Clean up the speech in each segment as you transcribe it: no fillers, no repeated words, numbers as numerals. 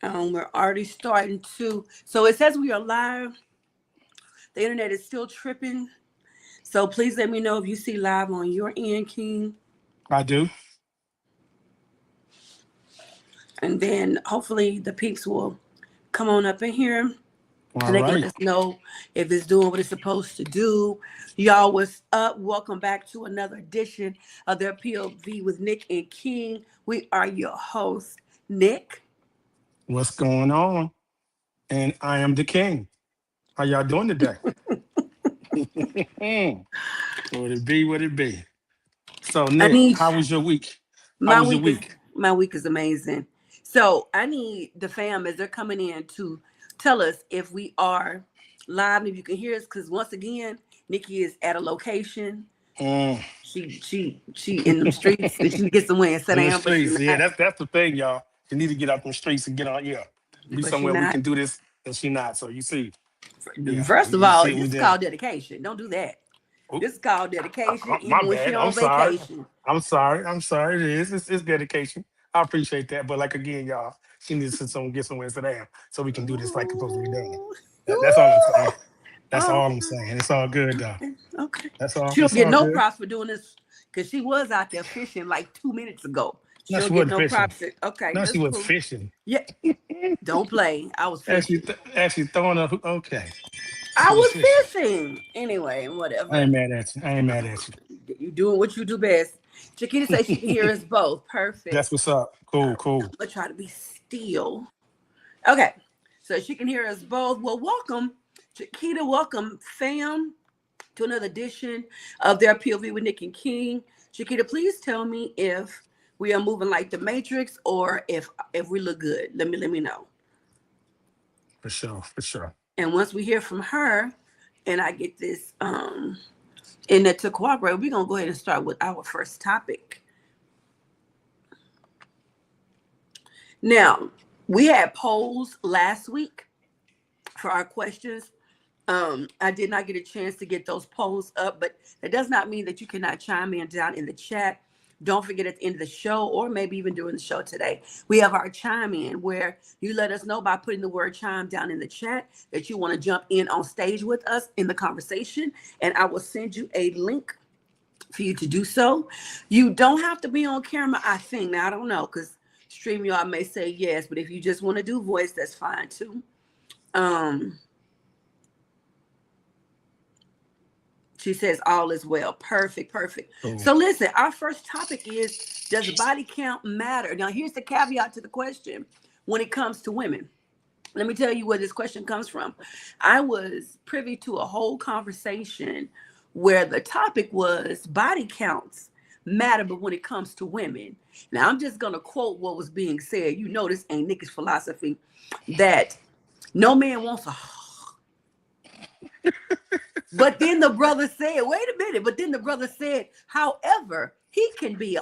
We're already starting to. So it says we are live. The internet is still tripping. So please let me know if you see live on your end, King. I do. And then hopefully the peeps will come on up in here All and they can let right. us know if it's doing what it's supposed to do. Y'all, what's up? Welcome back to another edition of their POV with Nick and King. We are your hosts, Nick. What's going on? And I am the king. How y'all doing today? Would it be? Would it be? So, I Nick, need how was your week? How my was your week is week? my week is amazing. So I need the fam as they're coming in to tell us if we are live and if you can hear us. Because once again, Nikki is at a location. Mm. She in them streets and she gets somewhere and sit In the down, but she streets. Yeah, not. that's the thing, y'all. You need to get out them streets and get on, yeah. Be But she somewhere we not. can do this, and she not. So you see, yeah, First of you all, see what we this is doing. called dedication. Don't do that. Oop, This is called dedication, my even when she bad. I'm on sorry. vacation. I'm sorry. I'm sorry. It is. It's dedication. I appreciate that. But like again, y'all, she needs to sit somewhere, get somewhere, sit down, so we can do this like it's supposed to be done. Ooh. That's all I'm saying. That's Oh, all I'm saying. It's all good though. okay. Okay. That's all. She don't It's get all no good. props for doing this because she was out there fishing like 2 minutes ago. She No, don't she get wasn't no fishing. props. Okay, No, she that's was cool. fishing. Yeah, don't play. I was Actually, fishing. actually throwing up. Okay, I she was was fishing. fishing. Anyway, I whatever. ain't mad at you. I ain't mad at you. You doing what you do best. Chiquita says she can hear us both. That's Perfect. what's up. All Cool, right, I'm cool. gonna try to be still. Okay, so she can hear us both. Well, welcome, Chiquita. Welcome, fam, to another edition of their POV with Nick and King. Chiquita, please tell me if we are moving like the Matrix or if we look good. Let me know. For sure, for sure. And once we hear from her, and I get this in that to cooperate, we're gonna go ahead and start with our first topic. Now, we had polls last week for our questions. I did not get a chance to get those polls up, but that does not mean that you cannot chime in down in the chat. Don't forget at the end of the show, or maybe even during the show today, we have our chime in where you let us know by putting the word chime down in the chat that you want to jump in on stage with us in the conversation. And I will send you a link for you to do so. You don't have to be on camera, I think. Now, I don't know because StreamYard may say yes, but if you just want to do voice, that's fine too. Um, She says all is well. Perfect, perfect. Cool. So listen, our first topic is, does body count matter? Now here's the caveat to the question when it comes to women. Let me tell you where this question comes from. I was privy to a whole conversation where the topic was body counts matter, but when it comes to women. Now I'm just gonna quote what was being said. You know this ain't Nicki's philosophy that no man wants a. But then the brother said, wait a minute. But then the brother said, however, he can be a.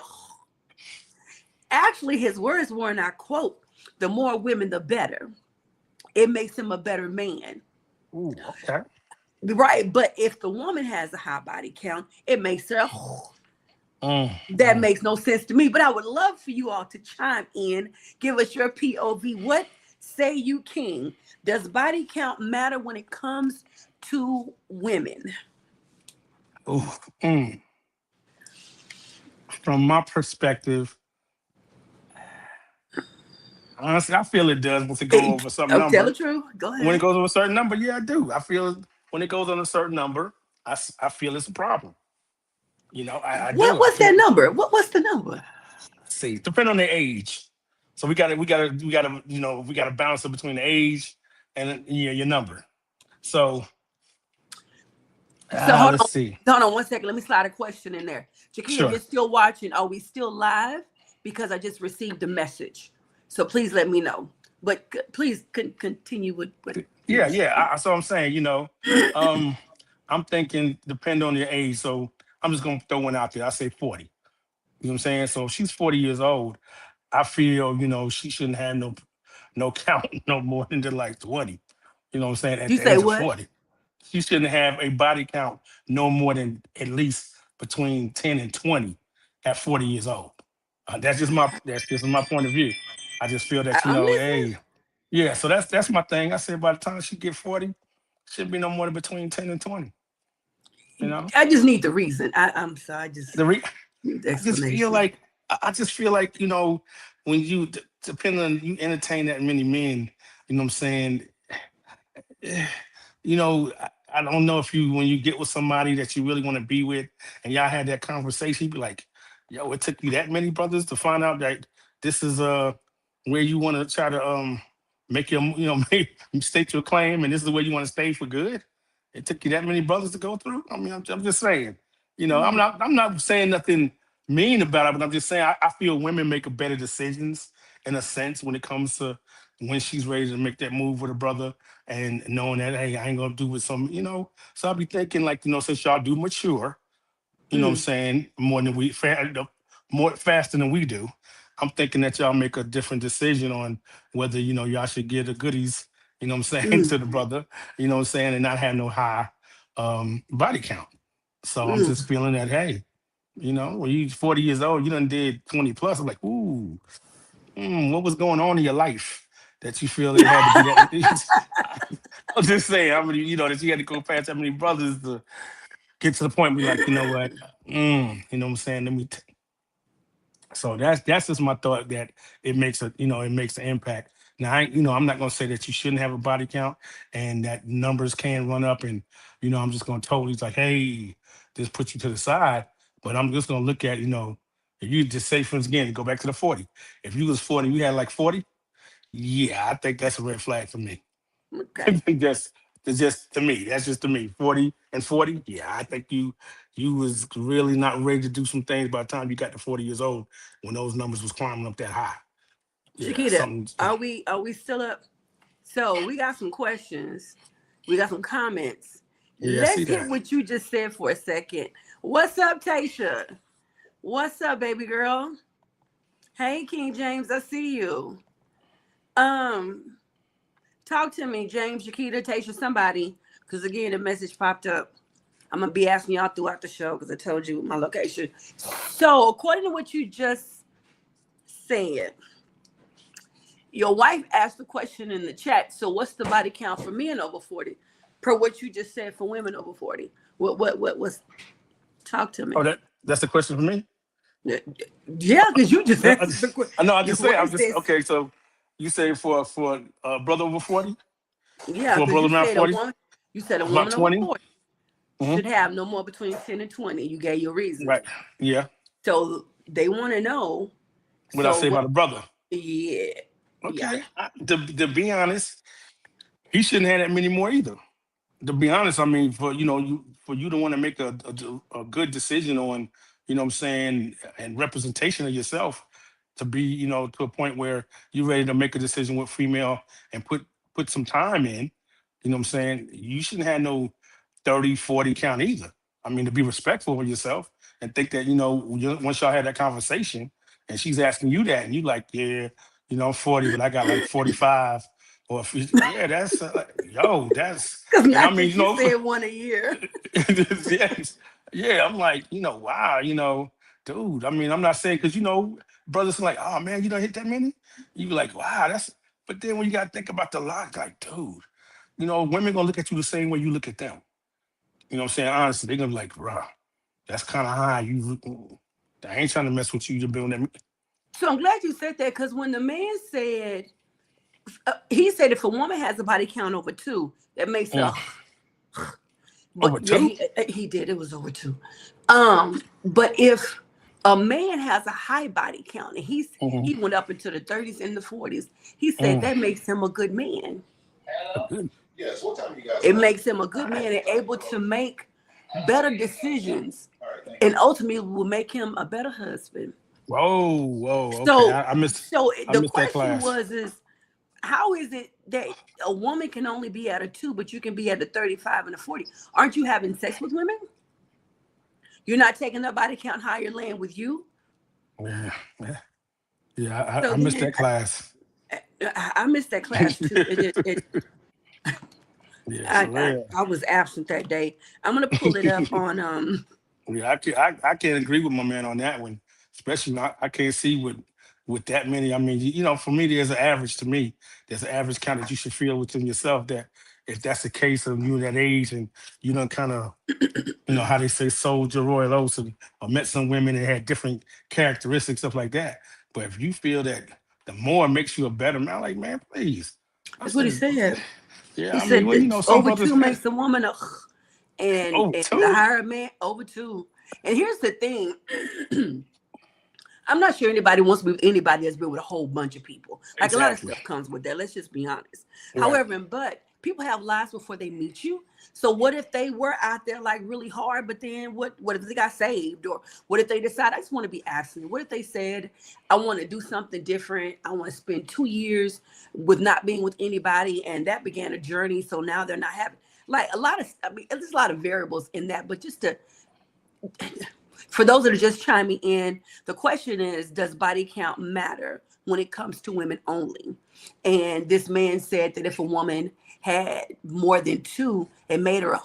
Actually, his words were, and I quote, the more women, the better. It makes him a better man. Ooh, okay. Right. But if the woman has a high body count, it makes her. Mm, That mm. makes no sense to me. But I would love for you all to chime in, give us your POV. What say you, King? Does body count matter when it comes to women? Ooh, mm. From my perspective, honestly, I feel it does once it go over some Oh, tell the number. truth. Go When it ahead. goes over a certain number, yeah, I do. I feel when it goes on a certain number, I feel it's a problem. I What do. I what's that feel. number? What's the number? See, depending on their age. So we gotta balance it between the age and yeah, your number. So So hold let's on. see. Hold on 1 second. Let me slide a question in there. Chiquita, if Sure, you're still watching, are we still live? Because I just received a message. So please let me know. But please continue with what you yeah, were yeah. saying. So I'm saying, um, I'm thinking depend on your age. So I'm just gonna throw one out there. I say 40. You know what I'm saying? So if she's 40 years old, I feel she shouldn't have no count no more than like 20. You know what I'm saying? At You the say age of what? 40, she shouldn't have a body count no more than at least between 10 and 20 at 40 years old. That's just my point of view. I just feel that I'm listening. hey. Yeah, so that's my thing. I said by the time she get 40, should be no more than between 10 and 20. You know, I just need the reason. I'm sorry. I just the re- need the I just feel explanation. like I just feel like when you depending on you entertain that many men, you know what I'm saying. eh, I don't know if you when you get with somebody that you really want to be with, and y'all had that conversation, you be like, yo, it took you that many brothers to find out that this is where you want to try to make your make, state your claim, and this is where you want to stay for good. It took you that many brothers to go through. I mean, I'm just saying. Mm, I'm not saying nothing mean about it, but I'm just saying I feel women make a better decisions in a sense when it comes to when she's ready to make that move with a brother and knowing that hey, I ain't gonna do with some. So I'll be thinking like, since y'all do mature, what I'm mm, saying, more than more faster than we do. I'm thinking that y'all make a different decision on whether, y'all should give the goodies, what I'm saying, mm, to the brother, what I'm saying, and not have no high body count. So I'm mm. just feeling that, hey, when you 40 years old, you done did 20 plus. I'm like, ooh, what was going on in your life that you feel it had to be that? I'm just saying, how many, that you had to go past how many brothers to get to the point where you're like, you know what, you know what I'm saying? So that's just my thought that it makes an impact. Now, I'm not gonna say that you shouldn't have a body count and that numbers can run up, and I'm just gonna totally like, hey, just put you to the side. But I'm just gonna look at, if you just say, for instance, again, go back to the 40. If you was 40, you had like 40, yeah, I think that's a red flag for me. I Okay. think that's just to me. That's just to me. 40 and 40. Yeah, I think you was really not ready to do some things by the time you got to 40 years old when those numbers was climbing up that high. Yeah, Shakita, something. are we still up? So we got some questions. We got some comments. Yeah, I see Let's hit that. what you just said for a second. What's up, Tasha? What's up, baby girl? Hey, King James, I see you. Um, Talk to me, James, Shakita, Tasha, somebody, because again, the message popped up. I'm gonna be asking y'all throughout the show because I told you my location. So, according to what you just said, your wife asked the question in the chat. So, what's the body count for men over 40? Per what you just said for women over 40. What was? Talk to Oh, me. that's the question for me. Yeah, because you just No, answered the question. I know. I Your just say I'm wife just says, okay. So you say for a brother over 40, yeah, for a because brother you around said a 40, woman. You said a about woman over 20. 40 should have no more between 10 and 20. You gave your reasons. Right. Yeah. So they want to know. What I So say what? about a brother. Yeah, yeah. Okay. To be honest, he shouldn't have that many more either. To be honest, I mean, for you to want to make a good decision on, what I'm saying, and representation of yourself to be, to a point where you're ready to make a decision with female and put some time in, what I'm saying, you shouldn't have no 30, 40 count either. I mean, to be respectful of yourself and think that, once y'all had that conversation and she's asking you that and you like, yeah, I'm 40, but I got like 45 or if yeah, that's that's Because and I not mean, that you said one a year. yes, yeah, I'm like, wow, dude. I mean, I'm not saying because brothers are like, oh man, you don't hit that many. You be like, wow, that's. But then when you gotta think about the lot, like, dude, women gonna look at you the same way you look at them. You know what I'm saying? Honestly, they're gonna be like, bro, that's kind of high. I ain't trying to mess with you. You're building that. So I'm glad you said that because when the man said, he said if a woman has a body count over two, that makes her. Mm. But Over yeah, two. he did. It was over two. But if a man has a high body count and Mm-hmm. he went up into the 30s and the 40s, he said Mm. that makes him a good man. Good. Yes, what time you guys It start? makes him a good man and able to make better decisions, and ultimately will make him a better husband. Whoa, whoa. Okay, So, I the missed that question class. was, is how is it that a woman can only be at a two, but you can be at a 35 and a 40? Aren't you having sex with women? You're not taking their body count higher laying with you. Yeah, yeah. So I missed then that class. I missed that class too. Yes, yeah. I was absent that day. I'm gonna pull it up on Yeah, I can't agree with my man on that one. Especially, I can't see what with that many. I mean, for me, there's an average to me. There's an average count that you should feel within yourself that if that's the case of you that age and you don't kind of, how they say sold your royal oats or met some women that had different characteristics, stuff like that. But if you feel that the more makes you a better man, like, man, please. I That's what he said, said. yeah, He I mean, said well, that some over brothers, two makes a woman a, and oh, the two? higher man over two. And here's the thing. I'm not sure anybody wants to be with anybody that's been with a whole bunch of people. Like a lot of Exactly. stuff comes with that. Let's just be honest. Right. However, but people have lives before they meet you. So what if they were out there like really hard, but then what if they got saved? Or what if they decide I just want to be abstinent? What if they said, I want to do something different? I want to spend 2 years with not being with anybody, and that began a journey. So now they're not having like a lot of, I mean, there's a lot of variables in that, but just to for those that are just chiming in, the question is, does body count matter when it comes to women only? And this man said that if a woman had more than two, it made her a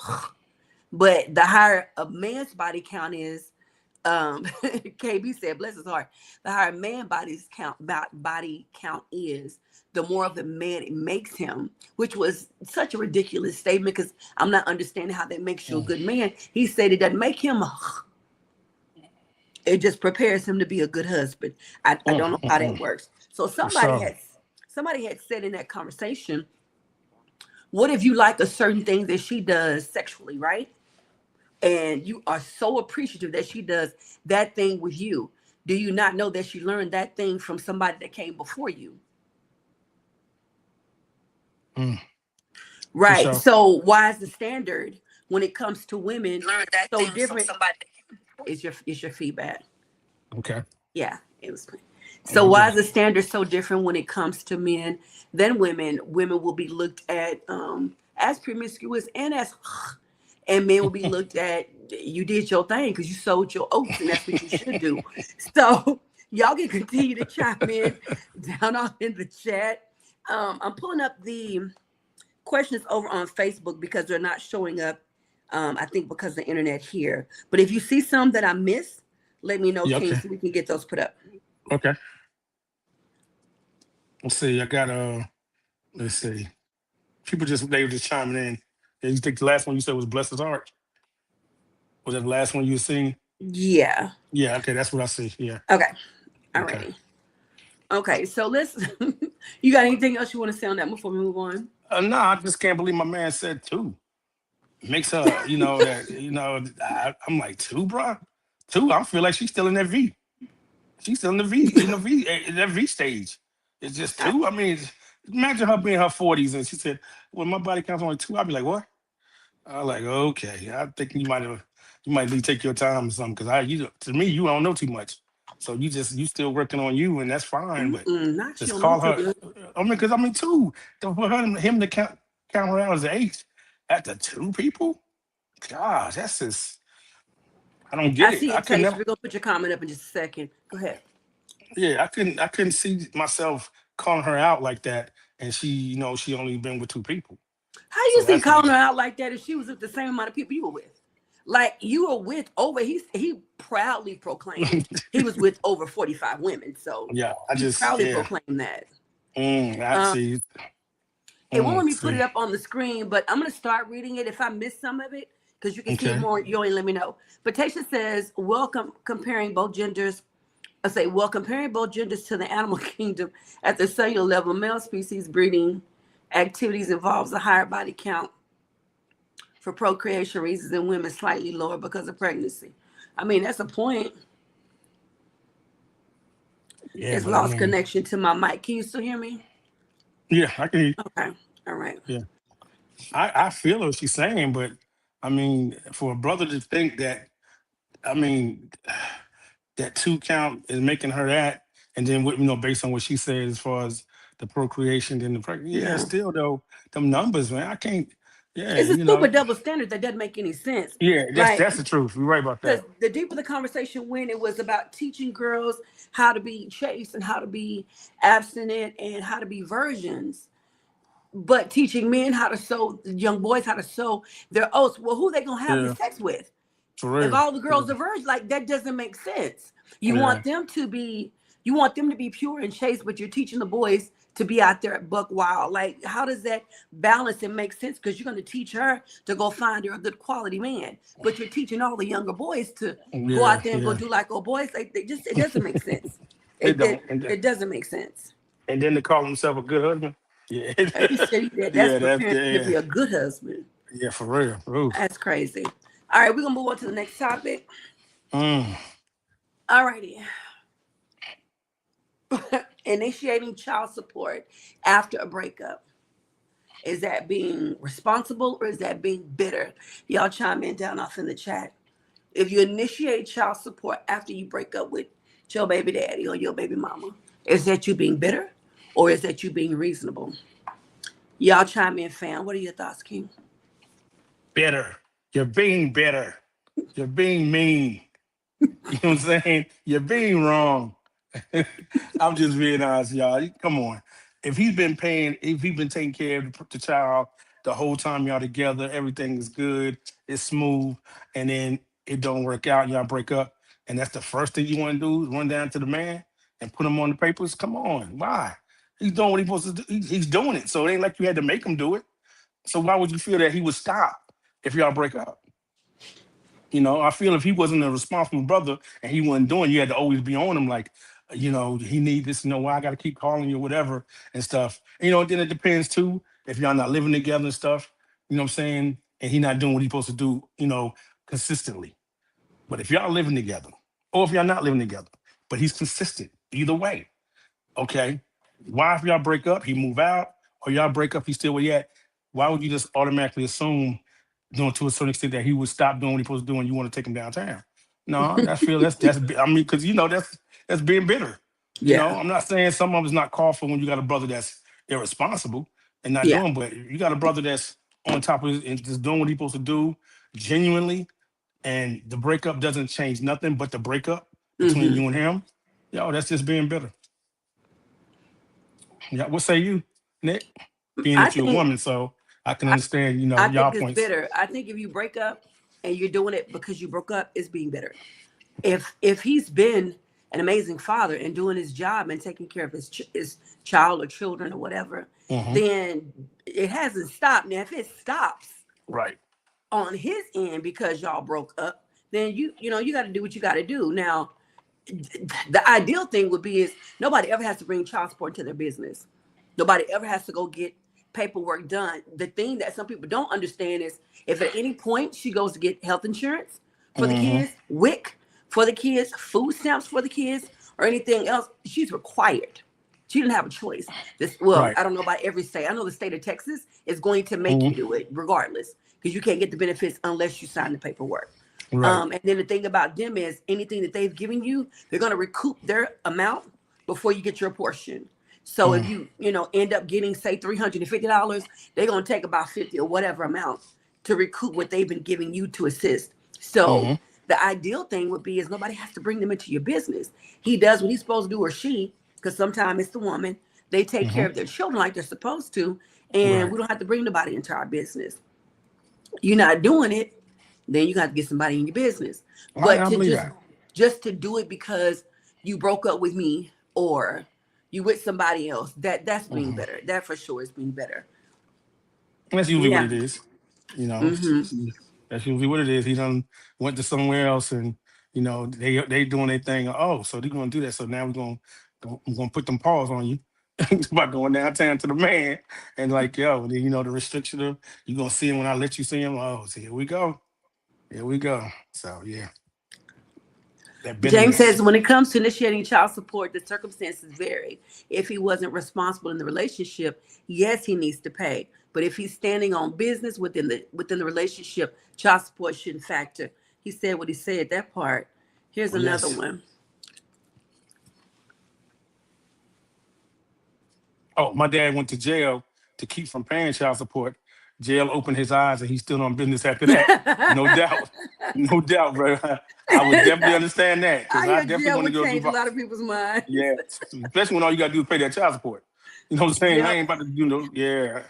but the higher a man's body count is, KB said, bless his heart, the higher man body count is, the more of the man it makes him, which was such a ridiculous statement because I'm not understanding how that makes you a good man. He said it doesn't make him a it just prepares him to be a good husband. I don't know how that works. So somebody had said in that conversation, what if you like a certain thing that she does sexually, right? And you are so appreciative that she does that thing with you. Do you not know that she learned that thing from somebody that came before you? Right. Sure. So why is the standard when it comes to women so different? Is your feedback? Okay. Yeah, it was. So why is the standard so different when it comes to men than women? Women will be looked at as promiscuous and men will be looked at, you did your thing because you sold your oats and that's what you should do. So y'all can continue to chime in down on in the chat. I'm pulling up the questions over on Facebook because they're not showing up. I think because of the internet here. But if you see some that I missed, let me know, Yeah, King, okay. so we can get those put up. Okay. Let's see. I got let's see. People they were just chiming in. Yeah, you think the last one you said was Bless His Heart? Was that the last one you seen? Yeah. Yeah, okay, that's what I see. Yeah. Okay. All Okay. righty. Okay, so let's you got anything else you want to say on that before we move on? No, I just can't believe my man said two. Makes her, I'm like, two, bro? Two? I feel like she's still in that V. She's still in the V, in that V stage. It's just two. I mean, imagine her being in her 40s and she said, well, my body count's only two. I'd be like, what? I was like, okay. I think you might need to take your time or something. To me, you don't know too much. So you still working on you, and that's fine. But Not just you call know her. Because two. For him to count her out as an eight after two people. Gosh, that's just. I don't get I it. see I it, could Taste. never. We're gonna put your comment up in just a second. Go ahead. Yeah, I couldn't see myself calling her out like that, and she only been with two people. How you So see that's not. calling her out like that if she was with the same amount of people you were with? Like you were with over, he proudly proclaimed he was with over 45 women. So Yeah, he proudly proclaimed that. I see. It won't let me put See. it up on the screen, but I'm gonna start reading it if I miss some of it, because you can see it Okay. more. You only let me know. But Tasha says, welcome comparing both genders. Comparing both genders to the animal kingdom at the cellular level, male species breeding activities involves a higher body count for procreation reasons and women slightly lower because of pregnancy. I mean, that's a point. Yeah, It's but I lost mean, connection to my mic. Can you still hear me? yeah, I can. Okay. All right. Yeah, I feel what she's saying, but I mean, for a brother to think that, I mean, that two count is making her that, and then based on what she said as far as the procreation and the pregnant, yeah, Yeah. still though, them numbers, man, I can't. Yeah, It's a stupid double standard that doesn't make any sense. yeah, Like, that's the truth. You're right about because that. the deeper the conversation went, it was about teaching girls how to be chaste and how to be abstinent and how to be virgins, but teaching men how to sow, young boys how to sow their oats. Well, who they gonna have the Yeah, sex with? for If real. all the girls are virgins, like that doesn't make sense. You Yeah, want them to be You want them to be pure and chaste, but you're teaching the boys to be out there at buck wild. Like, how does that balance and make sense? Because you're going to teach her to go find her a good quality man, but you're teaching all the younger boys to go Yeah, out there and go yeah. do like old boys. Like, they just, it doesn't make sense. It It, don't. it, it doesn't make sense. And then to call himself a good husband. Yeah. He said that that's Yeah, that's preparing him to be yeah. a good husband. Yeah, for real. Oof. That's crazy. All right, we're gonna move on to the next topic. Mm. All righty. Initiating child support after a breakup. Is that being responsible or is that being bitter? Y'all chime in down off in the chat. If you initiate child support after you break up with your baby daddy or your baby mama, is that you being bitter or is that you being reasonable? Y'all chime in, fam. What are your thoughts, King? Bitter. You're being bitter. You're being mean. You know what I'm saying? You're being wrong. I'm just being honest, y'all. Come on. If he's been taking care of the child the whole time y'all together, everything is good, it's smooth, and then it don't work out, y'all break up, and that's the first thing you want to do is run down to the man and put him on the papers. Come on, why? He's doing what he's supposed to do. He's doing it, so it ain't like you had to make him do it. So why would you feel that he would stop if y'all break up? I feel if he wasn't a responsible brother and he wasn't doing, you had to always be on him, like, he need this, why I got to keep calling you, whatever, and stuff. Then it depends too, if y'all not living together and stuff, what I'm saying? And he not doing what he's supposed to do, consistently. But if y'all living together, or if y'all not living together, but he's consistent, either way, okay? Why, if y'all break up, he move out, or y'all break up, he still where you at? Why would you just automatically assume, to a certain extent, that he would stop doing what he's supposed to do and you want to take him downtown? No, because that's being bitter. Yeah. I'm not saying some of it's not called for when you got a brother that's irresponsible and not Yeah. doing, but you got a brother that's on top of it and just doing what he's supposed to do genuinely, and the breakup doesn't change nothing but the breakup between Mm-hmm. you and him. That's just being bitter. Yeah, what say you, Nick? Being I that you're a think woman, so I can I, understand, I y'all think it's points. bitter. I think if you break up and you're doing it because you broke up, it's being bitter. If he's been an amazing father and doing his job and taking care of his child or children or whatever, Hmm. then it hasn't stopped. Now, if it stops Right. on his end because y'all broke up, then you got to do what you got to do. Now, the ideal thing would be is nobody ever has to bring child support into their business. Nobody ever has to go get paperwork done. The thing that some people don't understand is if at any point she goes to get health insurance for the Hmm. kids, WIC for the kids, food stamps for the kids, or anything else, she's required. She didn't have a choice. Right. I don't know about every state. I know the state of Texas is going to make Hmm. you do it regardless because you can't get the benefits unless you sign the paperwork. Right. And then the thing about them is anything that they've given you, they're going to recoup their amount before you get your portion. So if Mm. you end up getting say $350, they're going to take about 50 or whatever amount to recoup what they've been giving you to assist. So Hmm. the ideal thing would be is nobody has to bring them into your business. He does what he's supposed to do, or she, because sometimes it's the woman. They take care Hmm. of their children like they're supposed to, and Right. we don't have to bring nobody into our business. You're not doing it, then you got to get somebody in your business. But I to believe just that. just to do it because you broke up with me or you with somebody else, that's being Hmm. better. That for sure is being better. That's usually what Yeah. it is. You know, Mm-hmm. that's usually what it is. He done went to somewhere else, and they doing their thing. Oh, so they're gonna do that. So now I'm gonna put them paws on you by going downtown to the man and like, yo, then, the restriction of you gonna see him when I let you see him. Oh, so here we go. Here we go. So yeah, that James bitterness. says when it comes to initiating child support, the circumstances vary. If he wasn't responsible in the relationship, yes, he needs to pay. But if he's standing on business within the relationship, child support shouldn't factor. He said what he said, that part. Here's Oh, another yes. one. Oh, my dad went to jail to keep from paying child support. Jail opened his eyes, and he's still on business after that. No doubt, no doubt, bro. I would definitely understand that because I I hear definitely jail want to would go do. change a lot of people's minds. Yeah, especially when all you gotta do is pay that child support. You know what I'm saying? I Yep. ain't about to yeah,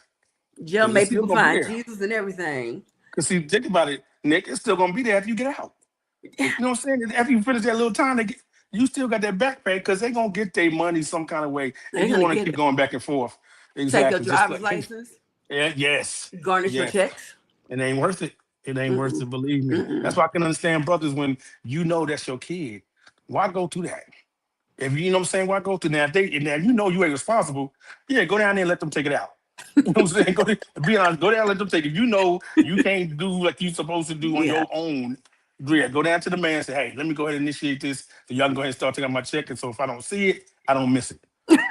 Jail because it's made still people gonna be find there. Jesus and everything. Because see, think about it, Nick, it's still gonna be there after you get out. You know what I'm saying? After you finish that little time, you still got that back pay because they're gonna get their money some kind of way, and They're you gonna want to get keep it. going back and forth. Take your Exactly. Just driver's like license, yeah, yes, garnish your yes. checks. It ain't worth it. It ain't worth Mm-mm, it. Believe me. That's mm-mm. why I can understand brothers when you know that's your kid. Why go through that? If you know what I'm saying, why go through that? If they and if you know you ain't responsible, yeah, go down there and let them take it out. You know what I'm saying? Go be honest, go down and let them take it. If you know you can't do like you supposed to do on Yeah, your own, yeah, go down to the man and say, hey, let me go ahead and initiate this. So y'all can go ahead and start taking out my check. And so if I don't see it, I don't miss it.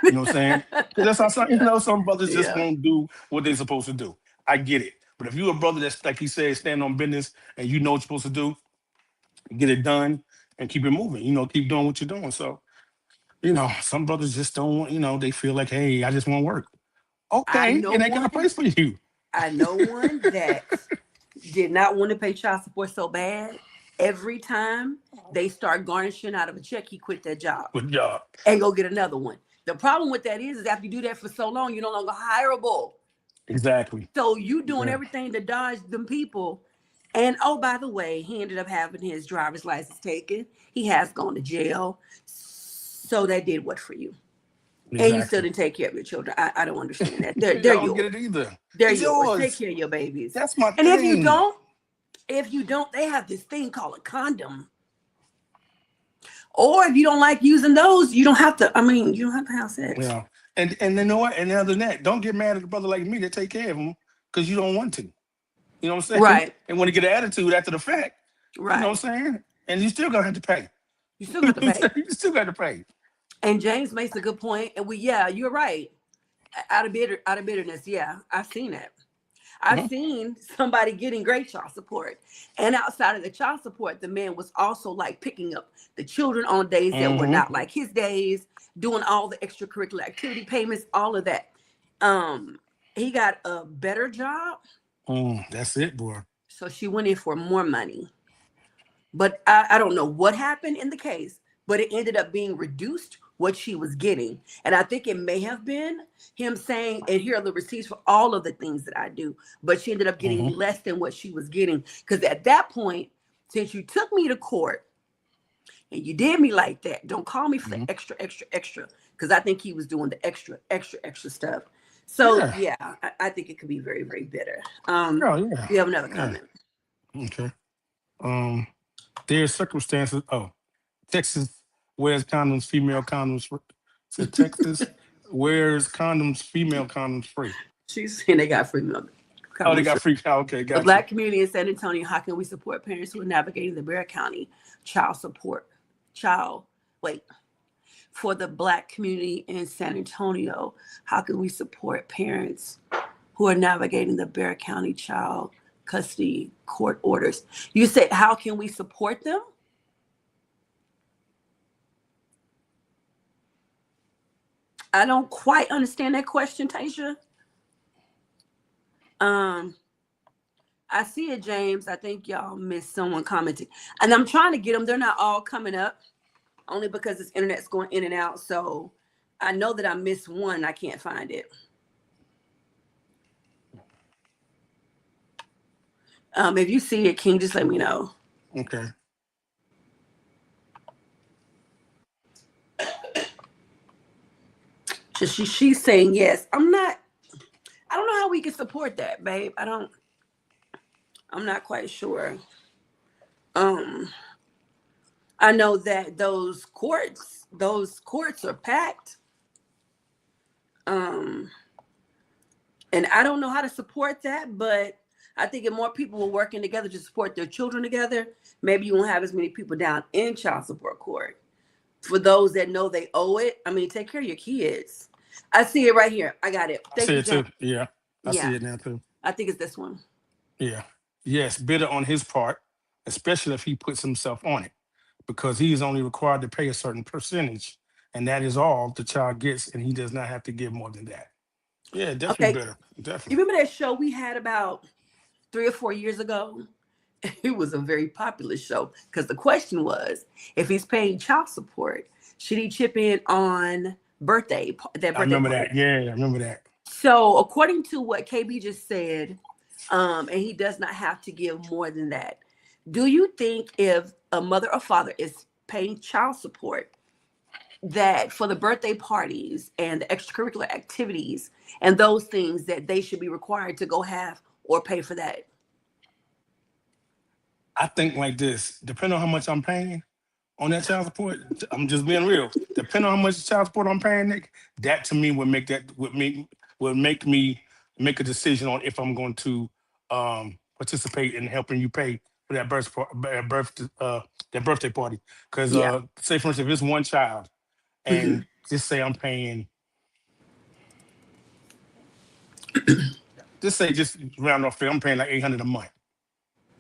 You know what I'm saying? Because that's how some, some brothers just yeah. won't do what they're supposed to do. I get it. But if you're a brother that's like he said, stand on business and you know what you're supposed to do, get it done and keep it moving. Keep doing what you're doing. So, some brothers just don't want, they feel like, hey, I just want to work. I Okay, know and they got a one. place for you. I know one that did not want to pay child support so bad. Every time they start garnishing out of a check, he quit that job Good job. and go get another one. The problem with that is after you do that for so long, you're no longer hireable. Exactly. So you doing Yeah. everything to dodge them people. And oh, by the way, he ended up having his driver's license taken. He has gone to jail. So that did what for you? And you still Exactly. didn't take care of your children. I don't understand that. They're I they're don't get yours. it either. They're It's yours. Take yours. care of your babies. That's my And thing. if you don't, they have this thing called a condom. Or if you don't like using those, you don't have to. I mean, you don't have to have sex. Yeah. And you know what? And other than that, don't get mad at a brother like me that take care of him because you don't want to. You know what I'm saying? Right. And when you get an attitude after the fact, you know Right. what I'm saying? And you still gonna have to pay. You still got to pay. You still got to pay. And James makes a good point. And yeah, you're right. Out of bitterness, yeah, I've seen it. I've Mhm. seen somebody getting great child support. And outside of the child support, the man was also like picking up the children on days that were Mhm. not like his days, doing all the extracurricular activity payments, all of that. Um, he got a better job, That's it, boy. so she went in for more money. But I don't know what happened in the case, but it ended up being reduced what she was getting. And I think it may have been him saying, and here are the receipts for all of the things that I do. But she ended up getting Hmm. less than what she was getting. Because at that point, since you took me to court and you did me like that, don't call me for the Hmm. extra, extra, extra. Because I think he was doing the extra, extra, extra stuff. So Yeah. yeah, I think it could be very, very bitter. Oh yeah. We have another Yeah. comment. Okay. Um. There's circumstances. Oh, Texas wears condoms, female condoms. Said Texas wears condoms, female condoms free. She's saying they got free milk. Oh, they got free. Oh, okay, The got you. Black community in San Antonio, how can we support parents who are navigating the Bexar County child support? Child, wait, for the Black community in San Antonio, how can we support parents who are navigating the Bexar County child custody court orders? You said, how can we support them? I don't quite understand that question, Tasha. Um, I see it, James. I think y'all missed someone commenting. And I'm trying to get them. They're not all coming up only because this internet's going in and out. So I know that I missed one. I can't find it. If you see it, King, just let me know. Okay. She's saying yes. I don't know how we can support that, babe. I'm not quite sure. Um, I know that those courts are packed. Um, and I don't know how to support that, but I think if more people were working together to support their children together, maybe you won't have as many people down in child support court. For those that know they owe it, I mean, take care of your kids. I see it right here. I got it. I Thank see you, it Jane. too. Yeah, I see Yeah, it now too. I think it's this one. Yeah. Yes, bitter on his part, especially if he puts himself on it, because he is only required to pay a certain percentage, and that is all the child gets, and he does not have to give more than that. Yeah, definitely Okay. bitter. You Definitely. remember that show we had about 3 or 4 years ago? It was a very popular show because the question was, if he's paying child support, should he chip in on that I birthday remember party? that. Yeah, I remember that. So according to what KB just said, and he does not have to give more than that. Do you think if a mother or father is paying child support, that for the birthday parties and the extracurricular activities and those things that they should be required to go have or pay for that? I think like this, depending on how much I'm paying on that child support, I'm just being real. Depending on how much child support I'm paying, Nick, that to me would make me make a decision on if I'm going to participate in helping you pay for that birthday party. Because Yeah. say for instance, if it's one child, Hmm. and just say I'm paying, just round off, I'm paying like 800 a month,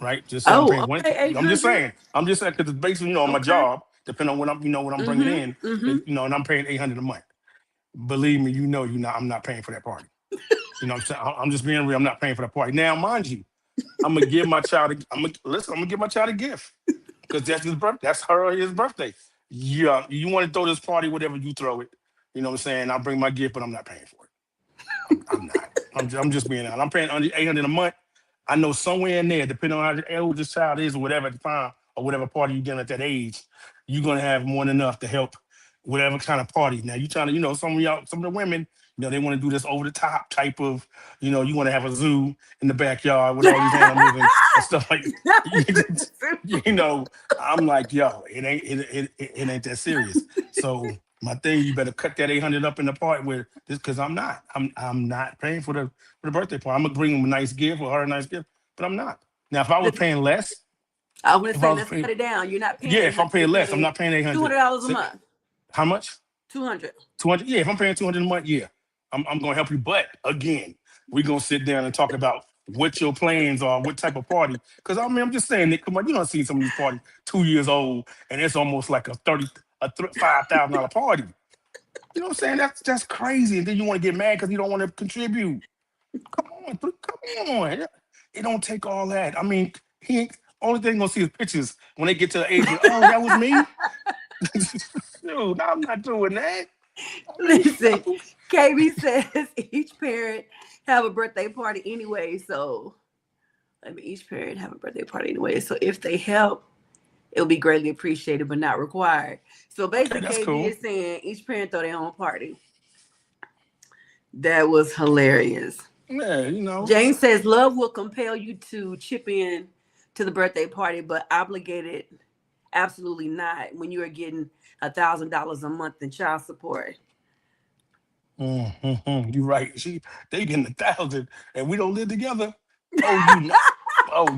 right? Just say I'm Oh, paying one. okay, I'm just saying because it's based on my Okay. job, depending on what I'm bringing Mm-hmm. in, Mm-hmm. and I'm paying 800 a month. Believe me, I'm not paying for that party. You know what I'm saying? I'm just being real. I'm not paying for that party. Now, mind you, I'm gonna give my child. I'm gonna give my child a gift because that's his birthday. That's her or his birthday. Yeah, you want to throw this party, whatever you throw it. You know what I'm saying? I'll bring my gift, but I'm not paying for it. I'm not. I'm just being honest. I'm paying under 800 a month. I know somewhere in there, depending on how old this child is or whatever at the time, or whatever party you're getting at that age, you're gonna have more than enough to help whatever kind of party. Now you trying to, some of the women, they want to do this over the top type of, you want to have a zoo in the backyard with all these animals and stuff like you know, I'm like, yo, it ain't that serious. So my thing, you better cut that 800 up in the part where this, because I'm not paying for the birthday party. I'm gonna bring him a nice gift or her a nice gift, but I'm not. Now, if I was paying less, I was gonna if I say, was let's paying, cut it down. You're not paying yeah, if I'm 800. You're paying less, I'm paying not paying 800. $200 a So, month. how much? 200. 200. Yeah, if I'm paying 200 a month, yeah, I'm gonna help you. But again, we're gonna sit down and talk about what your plans are, what type of party. Because I'm just saying, Nick, come on, you don't see some of these parties 2 years old, and it's almost like a $5,000 party. You know what I'm saying? That's crazy. And then you want to get mad because you don't want to contribute. Come on. It don't take all that. I mean, he ain't, only thing gonna see is pictures when they get to the age where, oh, that was me. Dude, I'm not doing that. I mean, Listen, KB says each parent have a birthday party anyway. So, each parent have a birthday party anyway. So if they help, it will be greatly appreciated, but not required. So okay, basically, that's KB cool. is saying each parent throw their own party. That was hilarious. Yeah, James says love will compel you to chip in to the birthday party, but obligated, absolutely not when you are getting $1,000 a month in child support. you're right. They getting 1,000 and we don't live together. Oh, you know. Oh,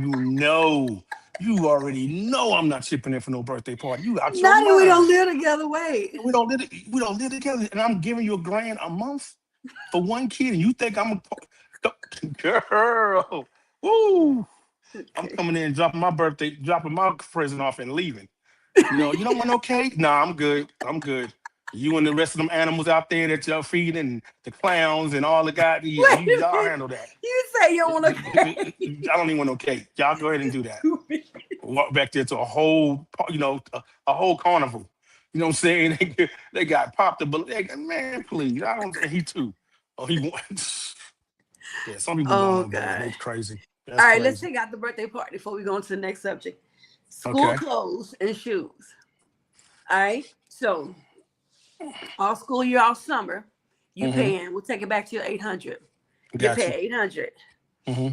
you already know I'm not chipping in for no birthday party. You out your Not that we don't mind. live together. Wait. We don't live together, and I'm giving you $1,000 a month for one kid, and you think I'm a girl? Woo! I'm Okay. coming in, dropping my present off, and leaving. You don't want no cake? Nah, I'm good. I'm good. You and the rest of them animals out there that y'all feeding, and the clowns and all the guys, yeah, Wait a y'all minute. handle that. You say you don't want I to. don't even want no cake. Y'all go ahead and do that. Walk back there to a whole, a whole carnival. You know what I'm saying? They got popped, but man, please, I don't. He too. Oh, he wants. Yeah, some people going Oh overboard. They God. crazy. All That's right, let's crazy. take out the birthday party before we go on to the next subject. School Okay. clothes and shoes. All right. So all school year, all summer, you Mm-hmm. paying. We'll take it back to your 800. You're Got you. paying 800. Mm-hmm.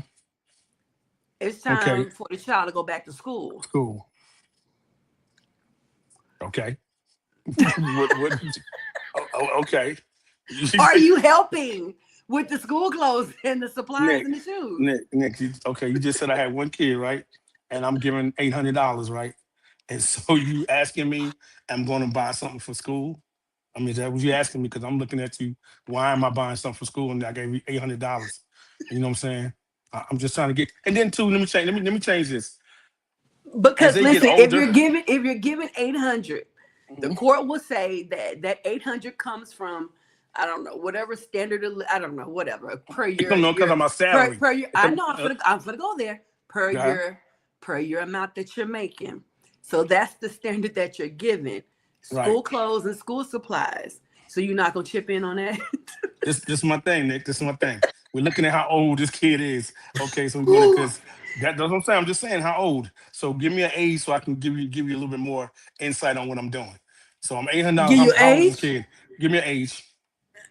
It's Okay. time for the child to go back to school. Cool. Okay. What? Okay. Are you helping with the school clothes and the supplies Nick, and the shoes? Nick. Okay, you just said I had one kid, right? And I'm giving $800, right? And so you asking me, I'm going to buy something for school? I mean, is that what you asking me? Because I'm looking at you. Why am I buying something for school and I gave you $800? You know what I'm saying? I'm just trying to get. And then too, let me change. Let me change this. As Because they get listen, if older, you're giving 800, the mhm, court will say that 800 comes from, I don't know, whatever standard I don't know, whatever, per you your don't know because of your my salary. per your, It I come- know, I'm gonna go there, per okay, your amount that you're making. So that's the standard that you're giving. right. School clothes and school supplies. So you're not gonna chip in on that? This is my thing, Nick. This is my thing. We're looking at how old this kid is. Okay, so we're gonna Ooh, because that's what I'm saying. I'm just saying how old. So give me an age so I can give you a little bit more insight on what I'm doing. So I'm $800. give you How old is this age. kid? Give me an age.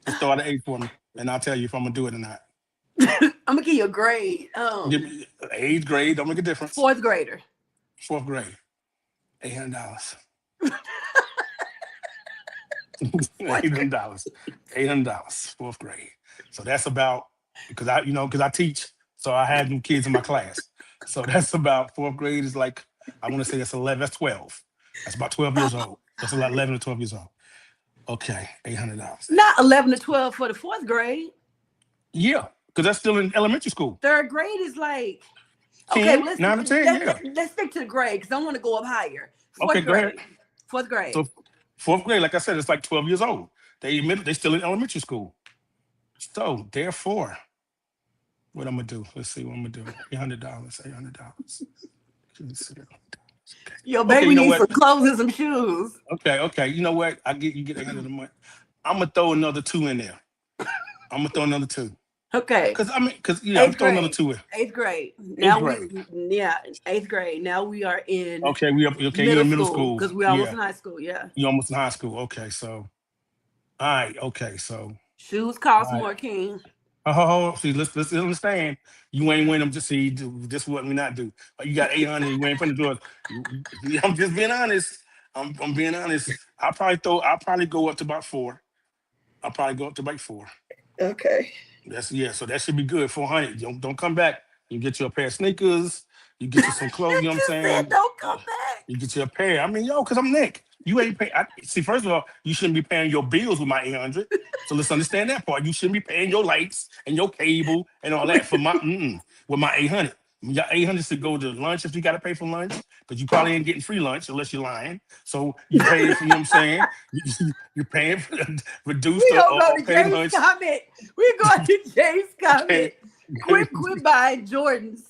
Just throw out an age for me, and I'll tell you if I'm gonna do it or not. I'm gonna give you a grade. Give me age, grade. Don't make a difference. Fourth grader. Fourth grade. $800. Fourth grade. $800. $800. Fourth grade. So that's about because I teach. So I had new kids in my class. So that's about fourth grade is like I want to say that's 11. That's 12. That's about 12 years old. That's about 11 to 12 years old. Okay, $800. Not 11 to 12 for the fourth grade. Yeah, because that's still in elementary school. Third grade is like, okay, 10, 9 to 10. Yeah. let's stick to the grade because I want to go up higher. Okay, Fourth go ahead. grade. Fourth grade. So fourth grade, like I said, it's like 12 years old. They still in elementary school. So therefore, what I'm gonna do? Let's see what I'm gonna do. $800. $800. Your Okay, baby you know needs what? some clothes and some shoes. Okay. You know what? You get 800 a month. I'm gonna throw another two in there. I'm gonna throw another two. Okay. Cause yeah, I'm Eighth throwing another grade. two in. Eighth grade. Eighth Now grade. eighth grade. Now we are in Okay, you're middle in middle school school. because we're almost Yeah, in high school. Yeah. you're almost in high school. Okay, so all right, okay, so Shoes all cost right. more, King. Oh, see, let's understand. You ain't win them. Just see, this what we not do. You got 800. You ain't finna do it. I'm just being honest. I'm being honest. I'll probably go up to about four. I'll probably go up to about four. Okay. That's yeah. So that should be good. 400. Don't come back. You get you a pair of sneakers. You get you some clothes. You You know what I'm just said saying? don't come back. You get you a pair. I mean, yo, cause I'm Nick. You ain't pay. See, first of all, you shouldn't be paying your bills with my 800. So let's understand that part. You shouldn't be paying your lights and your cable and all that for my with my 800. Your 800 to go to lunch if you got to pay for lunch, because you probably ain't getting free lunch unless you're lying. So you paying for, you know what I'm saying? You're paying for reduced We don't go or to paid Jay's lunch. comment. We going to Jay's comment. Okay. Quit buying Jordans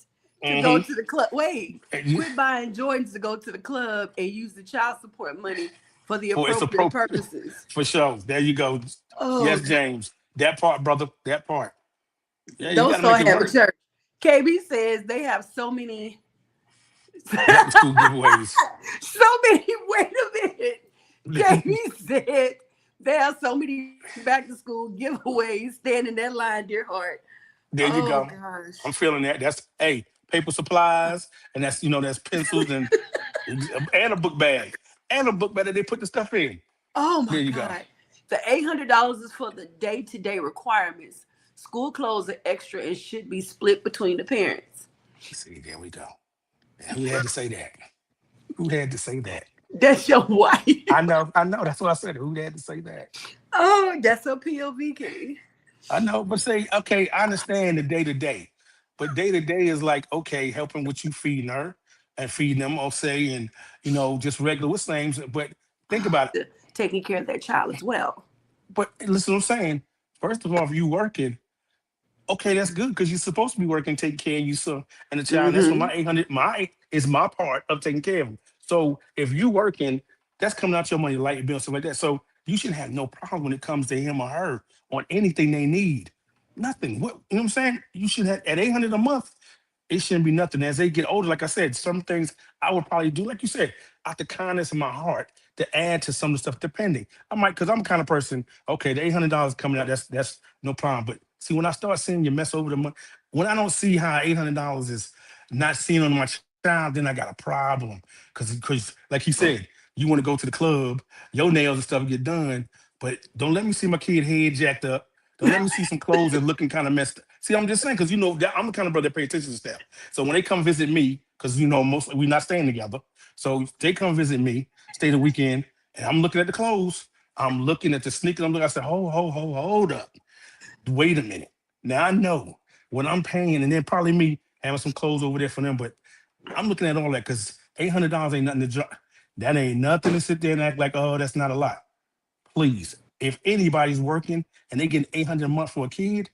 to go hmm to the club. Wait, quit buying Jordans to go to the club and use the child support money for the For it's appropriate appropriate purposes. for sure. There you go. Oh, Yes, God. James. That part, brother. That part. Yeah, you Don't got to make start it having work. church. KB says they have so many, Back to school giveaways. so many. Wait a minute. KB said there are so many back to school giveaways. Stand in that line, dear heart. There you Oh go. gosh. I'm feeling that. That's paper supplies, and that's pencils and a book bag. And a book bag that they put the stuff in. Oh my There you go. God. The $800 is for the day-to-day requirements. School clothes are extra and should be split between the parents. See, there we go. And who had to say that? Who had to say that? That's your wife. I know. That's what I said. Who had to say that? Oh, that's a POV key. I know, but say, okay, I understand the day to day, but day to day is like, okay, helping with you feeding her and feeding them, or say, and just regular with names. But think about it. Taking care of their child as well. But listen, what I'm saying. First of all, if you working, okay, that's good because you're supposed to be working, taking care of you, so and the child. That's what Mm-hmm. my 800. My is my part of taking care of them. So if you working, that's coming out your money, light bill, stuff like that. So you should have no problem when it comes to him or her on anything they need. Nothing. What you know what I'm saying? You should have at 800 a month. It shouldn't be nothing. As they get older, like I said, some things I would probably do, like you said, out the kindness of my heart to add to some of the stuff, depending. I might, because I'm the kind of person, okay, the $800 coming out, that's no problem. But see, when I start seeing you mess over the money, when I don't see how $800 is not seen on my child, then I got a problem. Because like he said, you want to go to the club, your nails and stuff get done, but don't let me see my kid head jacked up. Don't let me see some clothes that looking kind of messed up. See, I'm just saying, because that I'm the kind of brother that pay attention to stuff. So when they come visit me, because mostly we're not staying together. So they come visit me, stay the weekend, and I'm looking at the clothes. I'm looking at the sneakers. I'm looking, I said, hold up. Wait a minute. Now I know what I'm paying, and then probably me having some clothes over there for them. But I'm looking at all that because $800 ain't nothing to drop. That ain't nothing to sit there and act like, oh, that's not a lot. Please, if anybody's working and they get 800 a month for a kid,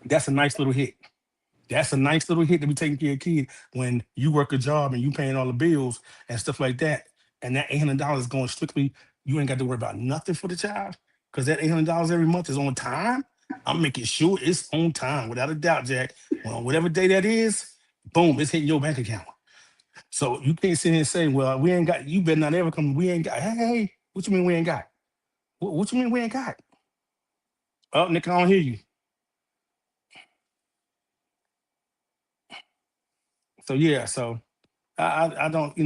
that's a nice little hit. That's a nice little hit to be taking care of a kid when you work a job and you paying all the bills and stuff like that. And that $800 going strictly, you ain't got to worry about nothing for the child because that $800 every month is on time. I'm making sure it's on time, without a doubt, Jack. Well, whatever day that is, boom, it's hitting your bank account. So you can't sit here and say, well, we ain't got, you better not ever come, we ain't got, hey, what you mean we ain't got? What you mean we ain't got? Oh, Nick, I don't hear you. So yeah, so I don't,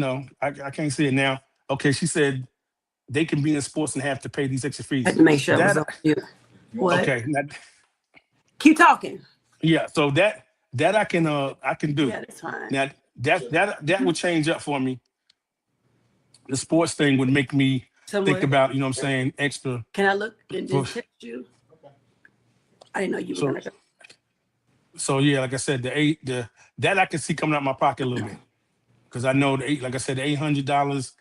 I can't see it now. Okay, she said they can be in sports and have to pay these extra I had fees. to make sure it was That on you. What? okay, Keep talking. yeah, so that I can do. Yeah, that's fine. Now that would change up for me. The sports thing would make me So think what? about, I'm saying, extra Can I look and for then text you? I didn't know you were so gonna go. so yeah, like I said, the that I can see coming out my pocket a little bit. Because I know like I said, the $800,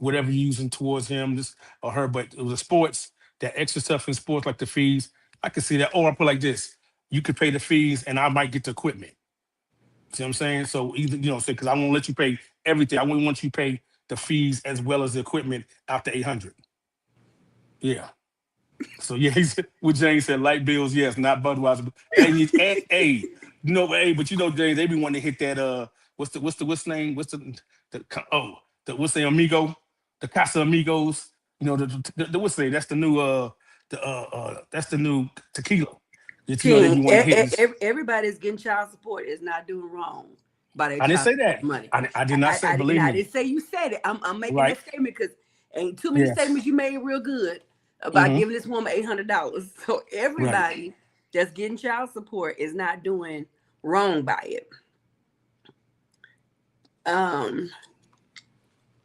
whatever you're using towards him, this or her, but it was the sports, that extra stuff in sports like the fees, I could see that. Or I put like this: you could pay the fees, and I might get the equipment. See what I'm saying? So either say because I won't let you pay everything. I wouldn't want you to pay the fees as well as the equipment after 800. Yeah. So yeah, what James said, light bills, yes, not Budweiser. Hey, hey, but James, they be wanting to hit that what's the name? The what's the amigo? The Casa Amigos, the what's the name? That's the new that's the new tequila. That they be King, wanting to hit. everybody's getting child support is not doing wrong by their I didn't child say support that. money. I did not say, And believe I me. didn't say you said it. I'm making Right. that statement because ain't too many Yes. statements you made real good about Hmm. giving this woman $800. So Right. everybody that's getting child support is not doing wrong by it. Um,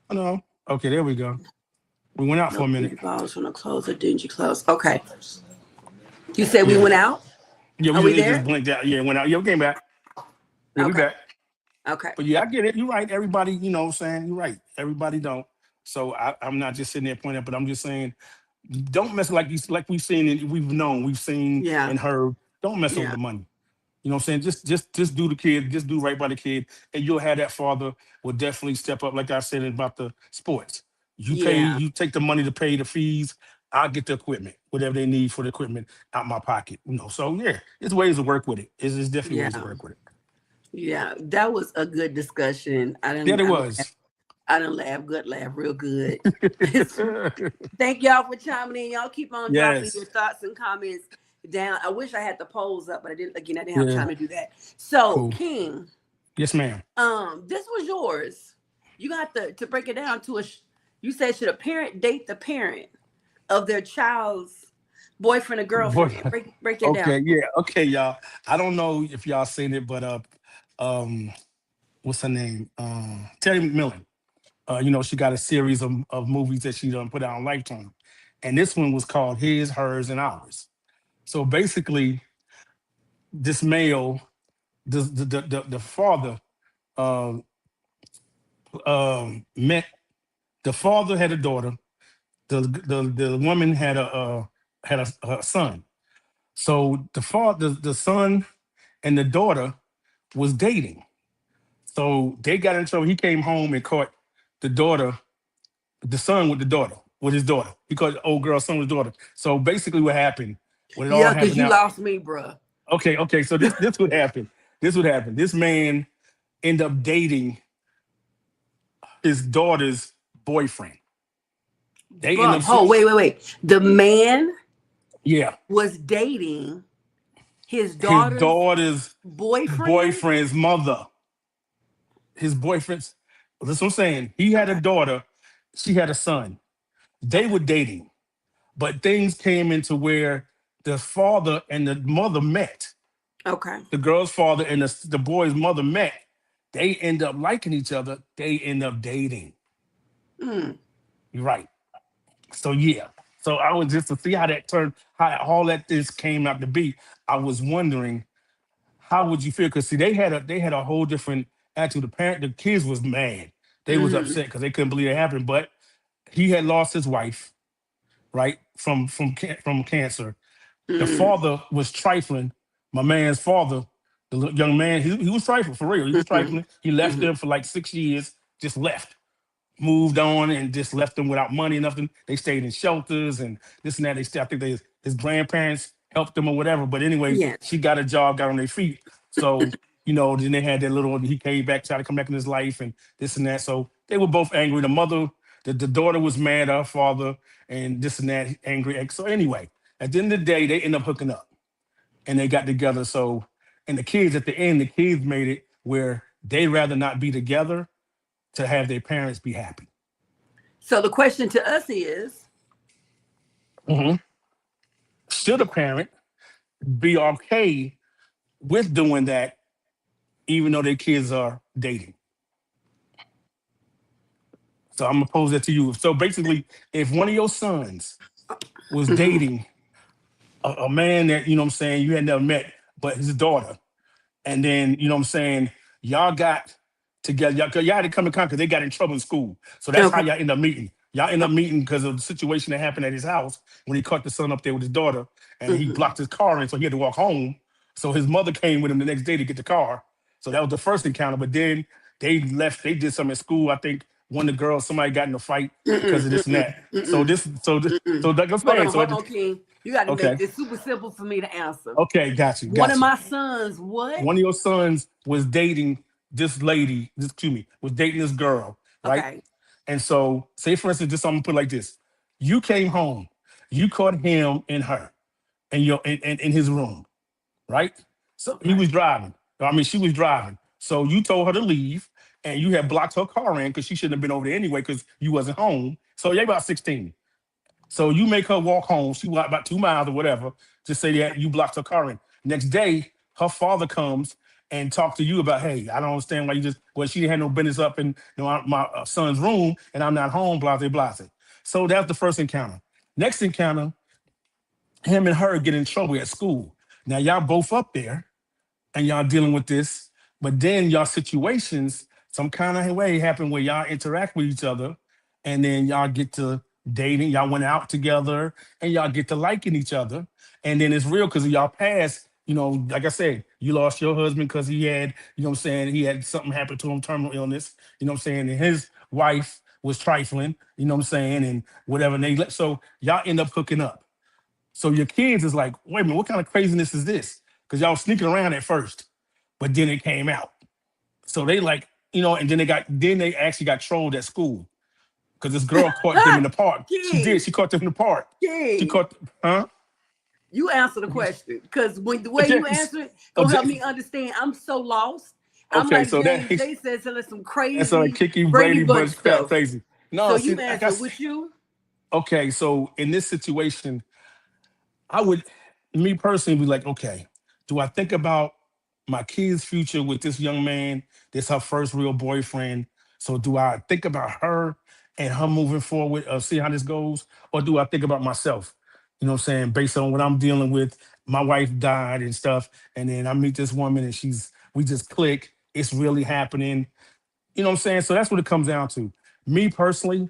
Oh, no. Okay, there we go. We went out no for a minute. beauty balls from the clothes or dingy clothes. Okay, you said we Yeah. went out. Yeah, Are we it just there? blinked out. Yeah, went out. Yeah, we came back. Yeah, we Okay. back. Okay. But yeah, I get it. You're right. Everybody, what I'm saying, you're right. Everybody don't. So I'm not just sitting there pointing out, but I'm just saying, don't mess like we've seen and we've seen Yeah. and heard. Don't mess over Yeah. the money. You know what I'm saying? Just do the kid, just do right by the kid, and you'll have that father will definitely step up. Like I said about the sports, Yeah. you take the money to pay the fees. I'll get the equipment, whatever they need for the equipment out my pocket. So yeah, there's ways to work with it. It's definitely ways to Yeah. work with it. Yeah. That was a good discussion. Yeah, there was. I done laugh, good laugh, real good. Thank y'all for chiming in. Y'all keep on dropping your Yes. thoughts and comments down. I wish I had the polls up, but I didn't. Again, I didn't have Yeah. time to do that. So, Cool. King, Yes, ma'am. this was yours. You got to break it down to you said should a parent date the parent of their child's boyfriend or Boy, girlfriend? Break that down. okay, yeah, okay, y'all. I don't know if y'all seen it, but um, what's her name? Terry McMillan. She got a series of movies that she done put out on Lifetime, and this one was called His, Hers, and Ours. So basically, this male, the father, um, met the father had a daughter. The woman had a son. So the son and the daughter was dating. So they got in trouble. He came home and caught the daughter, the son with the daughter, with his daughter. He caught the old girl's son with his daughter. So basically, what happened? What it all Yeah, because happened you now? lost me, bruh. Okay. So this would happen. This would happen. This man ended up dating his daughter's boyfriend. They end up, Oh, wait. The man yeah, was dating his his daughter's daughter's boyfriend. boyfriend's mother. His boyfriend's. That's what I'm saying. He had a Okay. daughter. She had a son. They Okay. were dating, but things came into where the father and the mother met. Okay. The girl's father and the boy's mother met. They end up liking each other. They end up dating. Mm. You're right. So yeah. So I was just to see how that turned, how all that this came out to be. I was wondering how would you feel? Because see, they had a whole different attitude. The kids was mad. They was Mm-hmm. upset because they couldn't believe it happened. But he had lost his wife, right, from cancer. The Mm-hmm. father was trifling. My man's father, the young man, he was trifling for real. He was Mm-hmm. trifling. He left Mm-hmm. them for like 6 years, just left, moved on, and just left them without money, nothing. They stayed in shelters and this and that. I think his grandparents helped them or whatever. But anyway, Yes. she got a job, got on their feet. So, then they had that little, he came back, tried to come back in his life and this and that. So they were both angry. The mother, the daughter was mad at her father and this and that, angry. So anyway, at the end of the day, they end up hooking up and they got together. So, and the kids at the end, the kids made it where they rather not be together to have their parents be happy. So the question to us is, Mhm. Should a parent be okay with doing that, even though their kids are dating? So I'm gonna pose that to you. So basically, if one of your sons was mhm, dating a man that you know what I'm saying you had never met, but his daughter, and then you know what I'm saying y'all got together, y'all had to come in contact because they got in trouble in school. So that's how okay, y'all end up meeting. Y'all end up meeting because of the situation that happened at his house when he caught the son up there with his daughter, and he mhm. blocked his car in, so he had to walk home. So his mother came with him the next day to get the car. So that was the first encounter. But then they left. They did something at school. I think one of the girls, somebody got in a fight because Mm-mm, of this and mm-mm, that. So mm-mm, this, so this, mm-mm. so like I'm Hold saying. on, So hold on, King. You got to make okay, this super simple for me to answer. okay, got you, One of got you. my sons, what? One of your sons was dating this lady, excuse me, was dating this girl, right? Okay. And so, say for instance, just I'm gonna put it like this: you came home, you caught him and her in his room, right? So he Okay. was driving. I mean, she was driving. So you told her to leave, and you had blocked her car in because she shouldn't have been over there anyway because you wasn't home. So you're about 16. So you make her walk home. She walked about 2 miles or whatever. Just say that you blocked her car in. Next day, her father comes and talk to you about, hey, I don't understand why you just, well, she didn't have no business up in my son's room and I'm not home, blase, blase. So that's the first encounter. Next encounter, him and her get in trouble at school. Now y'all both up there and y'all dealing with this, but then y'all situations, some kind of way happen where y'all interact with each other, and then y'all get to dating, y'all went out together, and y'all get to liking each other, and then it's real because of y'all past. Like I said, you lost your husband because he had, what I'm saying, he had something happen to him, terminal illness, what I'm saying, and his wife was trifling, what I'm saying, and whatever. And so y'all end up hooking up. So your kids is like, wait a minute, what kind of craziness is this? Because y'all sneaking around at first, but then it came out. So they like, and then they actually got trolled at school because this girl caught them in the park. She did. King, She caught them in the park. She King, caught, huh? you answer the question because when the way Okay. you answer it Oh, gonna help me understand. I'm so lost. I'm okay. like So James. They said some that's like crazy Kiki Brady Brady Bunch Bunch crap stuff. crazy. So No, see, you like answer with you. okay. So in this situation, I would, me personally, be like, okay, do I think about my kid's future with this young man? This her first real boyfriend. So do I think about her and her moving forward, see how this goes? Or do I think about myself? You know what I'm saying? Based on what I'm dealing with, my wife died and stuff. And then I meet this woman and we just click. It's really happening. You know what I'm saying? So that's what it comes down to. Me personally,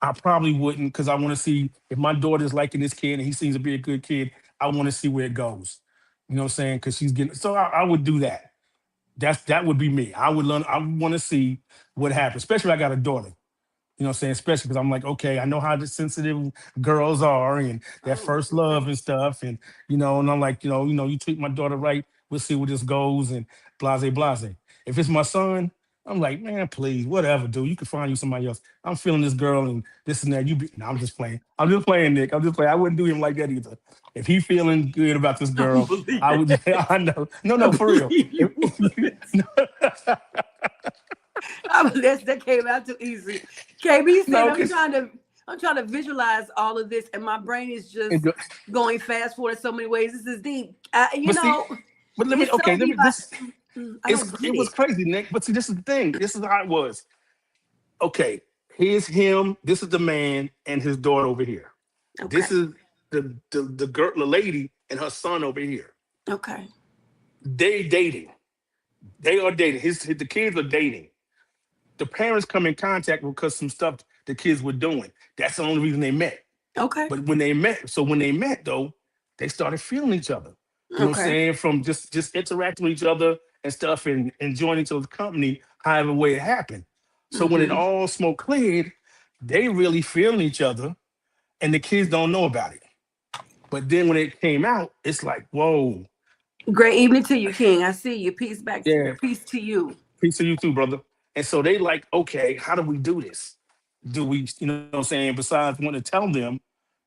I probably wouldn't because I want to see if my daughter's liking this kid and he seems to be a good kid. I want to see where it goes. You know what I'm saying? Because she's getting so I would do that. That would be me. I would learn. I want to see what happens, especially if I got a daughter. You know what I'm saying? Especially because I'm like, okay, I know how the sensitive girls are and that Oh, first love right. and stuff. And I'm like, you treat my daughter right, we'll see where this goes and blase blase. If it's my son, I'm like, man, please, whatever, dude. You can find you somebody else. I'm feeling this girl and this and that. No, I'm just playing. I'm just playing, Nick. I'm just playing. I wouldn't do him like that either. If he feeling good about this I don't girl, believe I it. would. I know. No, I no, for real. believe you would. That came out too easy. KB said, No, because I'm trying to visualize all of this, and my brain is just going fast forward in so many ways. This is deep. but see, but let me It's okay, so let me deep. this I don't it get was it. crazy, Nick. But see, this is the thing. This is how it was. Okay, here's him. This is the man and his daughter over here. This Okay. is the girl, the lady, and her son over here. Okay. They dating. They are dating. The kids are dating. The parents come in contact because some stuff the kids were doing. That's the only reason they met. Okay. But when they met though, they started feeling each other. You know what I'm Okay. saying? From just interacting with each other and stuff and enjoying each other's company, however way it happened. So when it Mm-hmm. all smoke cleared, they really feeling each other and the kids don't know about it. But then when it came out, it's like, whoa, Great evening to you, King. I see you. yeah, Peace to you. peace to you too, brother. And so they like, okay, how do we do this? Do we, you know what I'm saying? Besides wanting to tell them,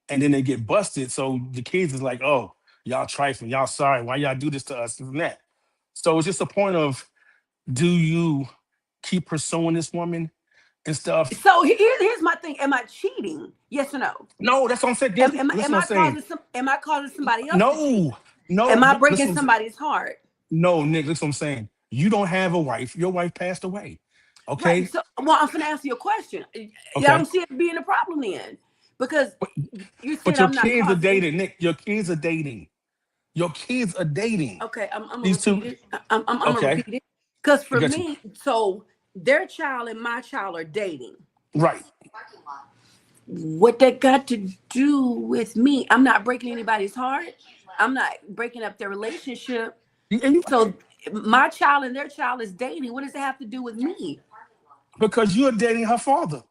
and then they get busted. So the kids is like, oh, y'all trifling, y'all sorry, why y'all do this to us and that. So it's just a point of, do you keep pursuing this woman and stuff? So here's my thing. Am I cheating? Yes or no? No, that's what I'm saying. Am, am, I- Listen am what I'm I saying. causing somebody else to cheat? No, no, Am I no, breaking listen what I'm saying. somebody's heart? No, Nick, listen what I'm saying. You don't have a wife. Your wife passed away. Right. Okay. So, well, I'm gonna answer your question. Y'all Okay. don't see it being a problem then, because But, you but said your I'm not kids are causing any. dating, Nick. Your kids are dating. Your kids are dating. Okay, I'm gonna These repeat two. it. I'm gonna Okay. repeat it. Because I for got you. me, so their child and my child are dating. Right. What that got to do with me? I'm not breaking anybody's heart. I'm not breaking up their relationship. And you, So my child and their child is dating. What does it have to do with me? because you're dating her father.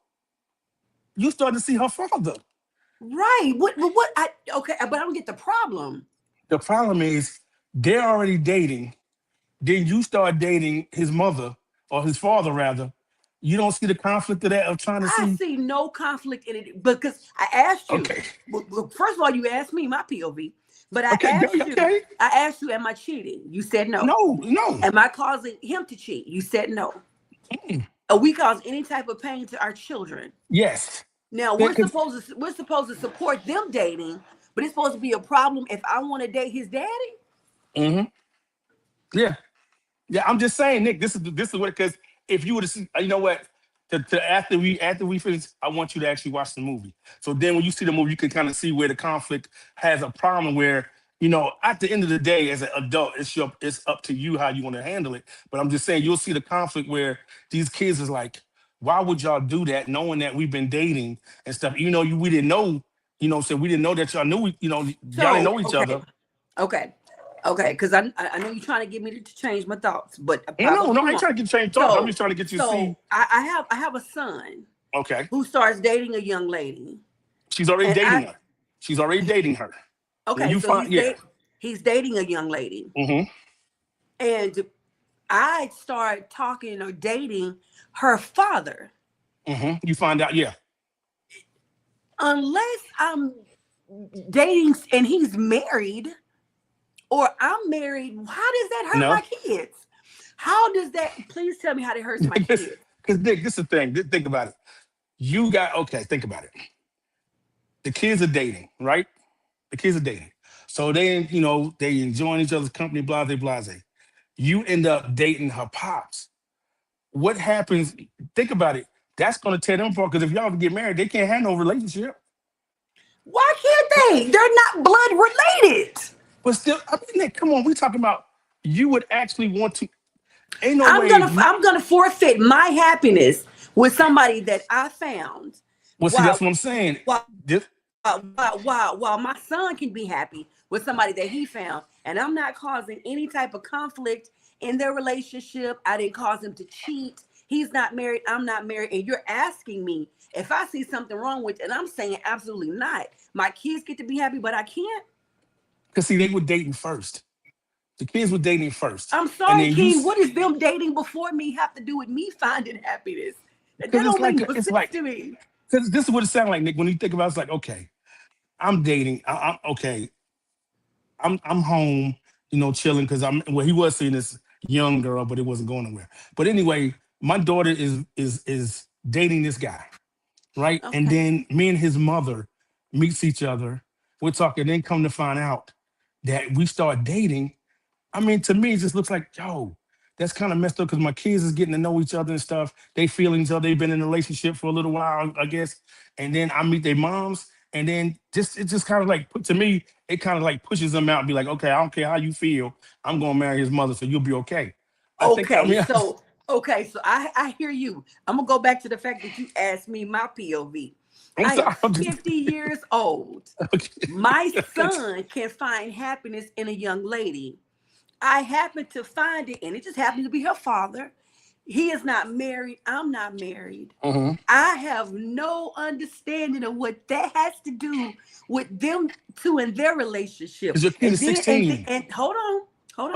You started to see her father. Right. What I okay, but I don't get the problem. The problem is they're already dating. Then you start dating his mother or his father rather. You don't see the conflict of that of trying to I see. see no conflict in it because I asked you. Okay. Well, first of all, you asked me my POV, but Okay. Okay. I asked you, am I cheating? You said no. No. No. Am I causing him to cheat? You said no. Mm. Are we cause any type of pain to our children? Yes. Now we're supposed to support them dating, but it's supposed to be a problem if I want to date his daddy. Mm-hmm. Yeah. Yeah, I'm just saying, Nick. This is what, because if you would have seen, you know what, after we finish, I want you to actually watch the movie. So then, when you see the movie, you can kind of see where the conflict has a problem. Where, at the end of the day, as an adult, it's up to you how you want to handle it. But I'm just saying, you'll see the conflict where these kids is like, why would y'all do that, knowing that we've been dating and stuff? We didn't know, so we didn't know that y'all knew, y'all didn't So know each okay, other. okay, okay, because I know you're trying to get me to change my thoughts, but I And no, probably I ain't won't. trying to get changed thoughts. I'm So just trying to get you to see. so I have a son Okay. who starts dating a young lady, She's already and dating her. She's already dating her. When okay, you so find, yeah. he's dating a young lady, Mm-hmm. and I start talking or dating her father. Mm-hmm. You find out, yeah. Unless I'm dating and he's married, or I'm married, how does that hurt No. my kids? How does that? Please tell me how that hurts my Because kids. Nick, this is the thing. Think about it. Okay, think about it. The kids are dating, right? The kids are dating. So they enjoying each other's company, blase, blase. You end up dating her pops. What happens? Think about it. That's going to tear them apart, because if y'all get married, they can't have no relationship. Why can't they? They're not blood related. But still, I mean, Nick, come on. We talking about, you would actually want to. Ain't no way. I'm gonna forfeit my happiness with somebody that I found. Well, see, that's While what I'm saying. This, while my son can be happy with somebody that he found, and I'm not causing any type of conflict in their relationship. I didn't cause him to cheat. He's not married. I'm not married, and you're asking me if I see something wrong with it, and I'm saying absolutely not. My kids get to be happy, but I can't. because see, they were dating first. The kids were dating first, I'm and sorry, then you, King. What does them dating before me have to do with me finding happiness? That because don't make no it's sense like, to me. because this is what it sounds like, Nick. When you think about it, it's like, okay, I'm dating. I'm okay. I'm home, chilling, because he was seeing this young girl, but it wasn't going nowhere. But anyway, my daughter is dating this guy, right? And Okay. then me and his mother meets each other. We're talking, then come to find out that we start dating. I mean, to me, it just looks like, yo, that's kind of messed up, because my kids is getting to know each other and stuff. They feeling each other. They've been in a relationship for a little while, I guess. And then I meet their moms, and then it just kind of like, to me, it kind of like pushes them out and be like, okay, I don't care how you feel. I'm gonna marry his mother, so you'll be okay. I think. I Okay, mean, so I hear you. I'm gonna go back to the fact that you asked me my POV. I'm I am sorry. I'm just 50 years old. My son can find happiness in a young lady. I happen to find it, and it just happened to be her father. He is not married. I'm not married. Mm-hmm. I have no understanding of what that has to do with them two and their relationship. Because your kid And is then, 16. and hold on.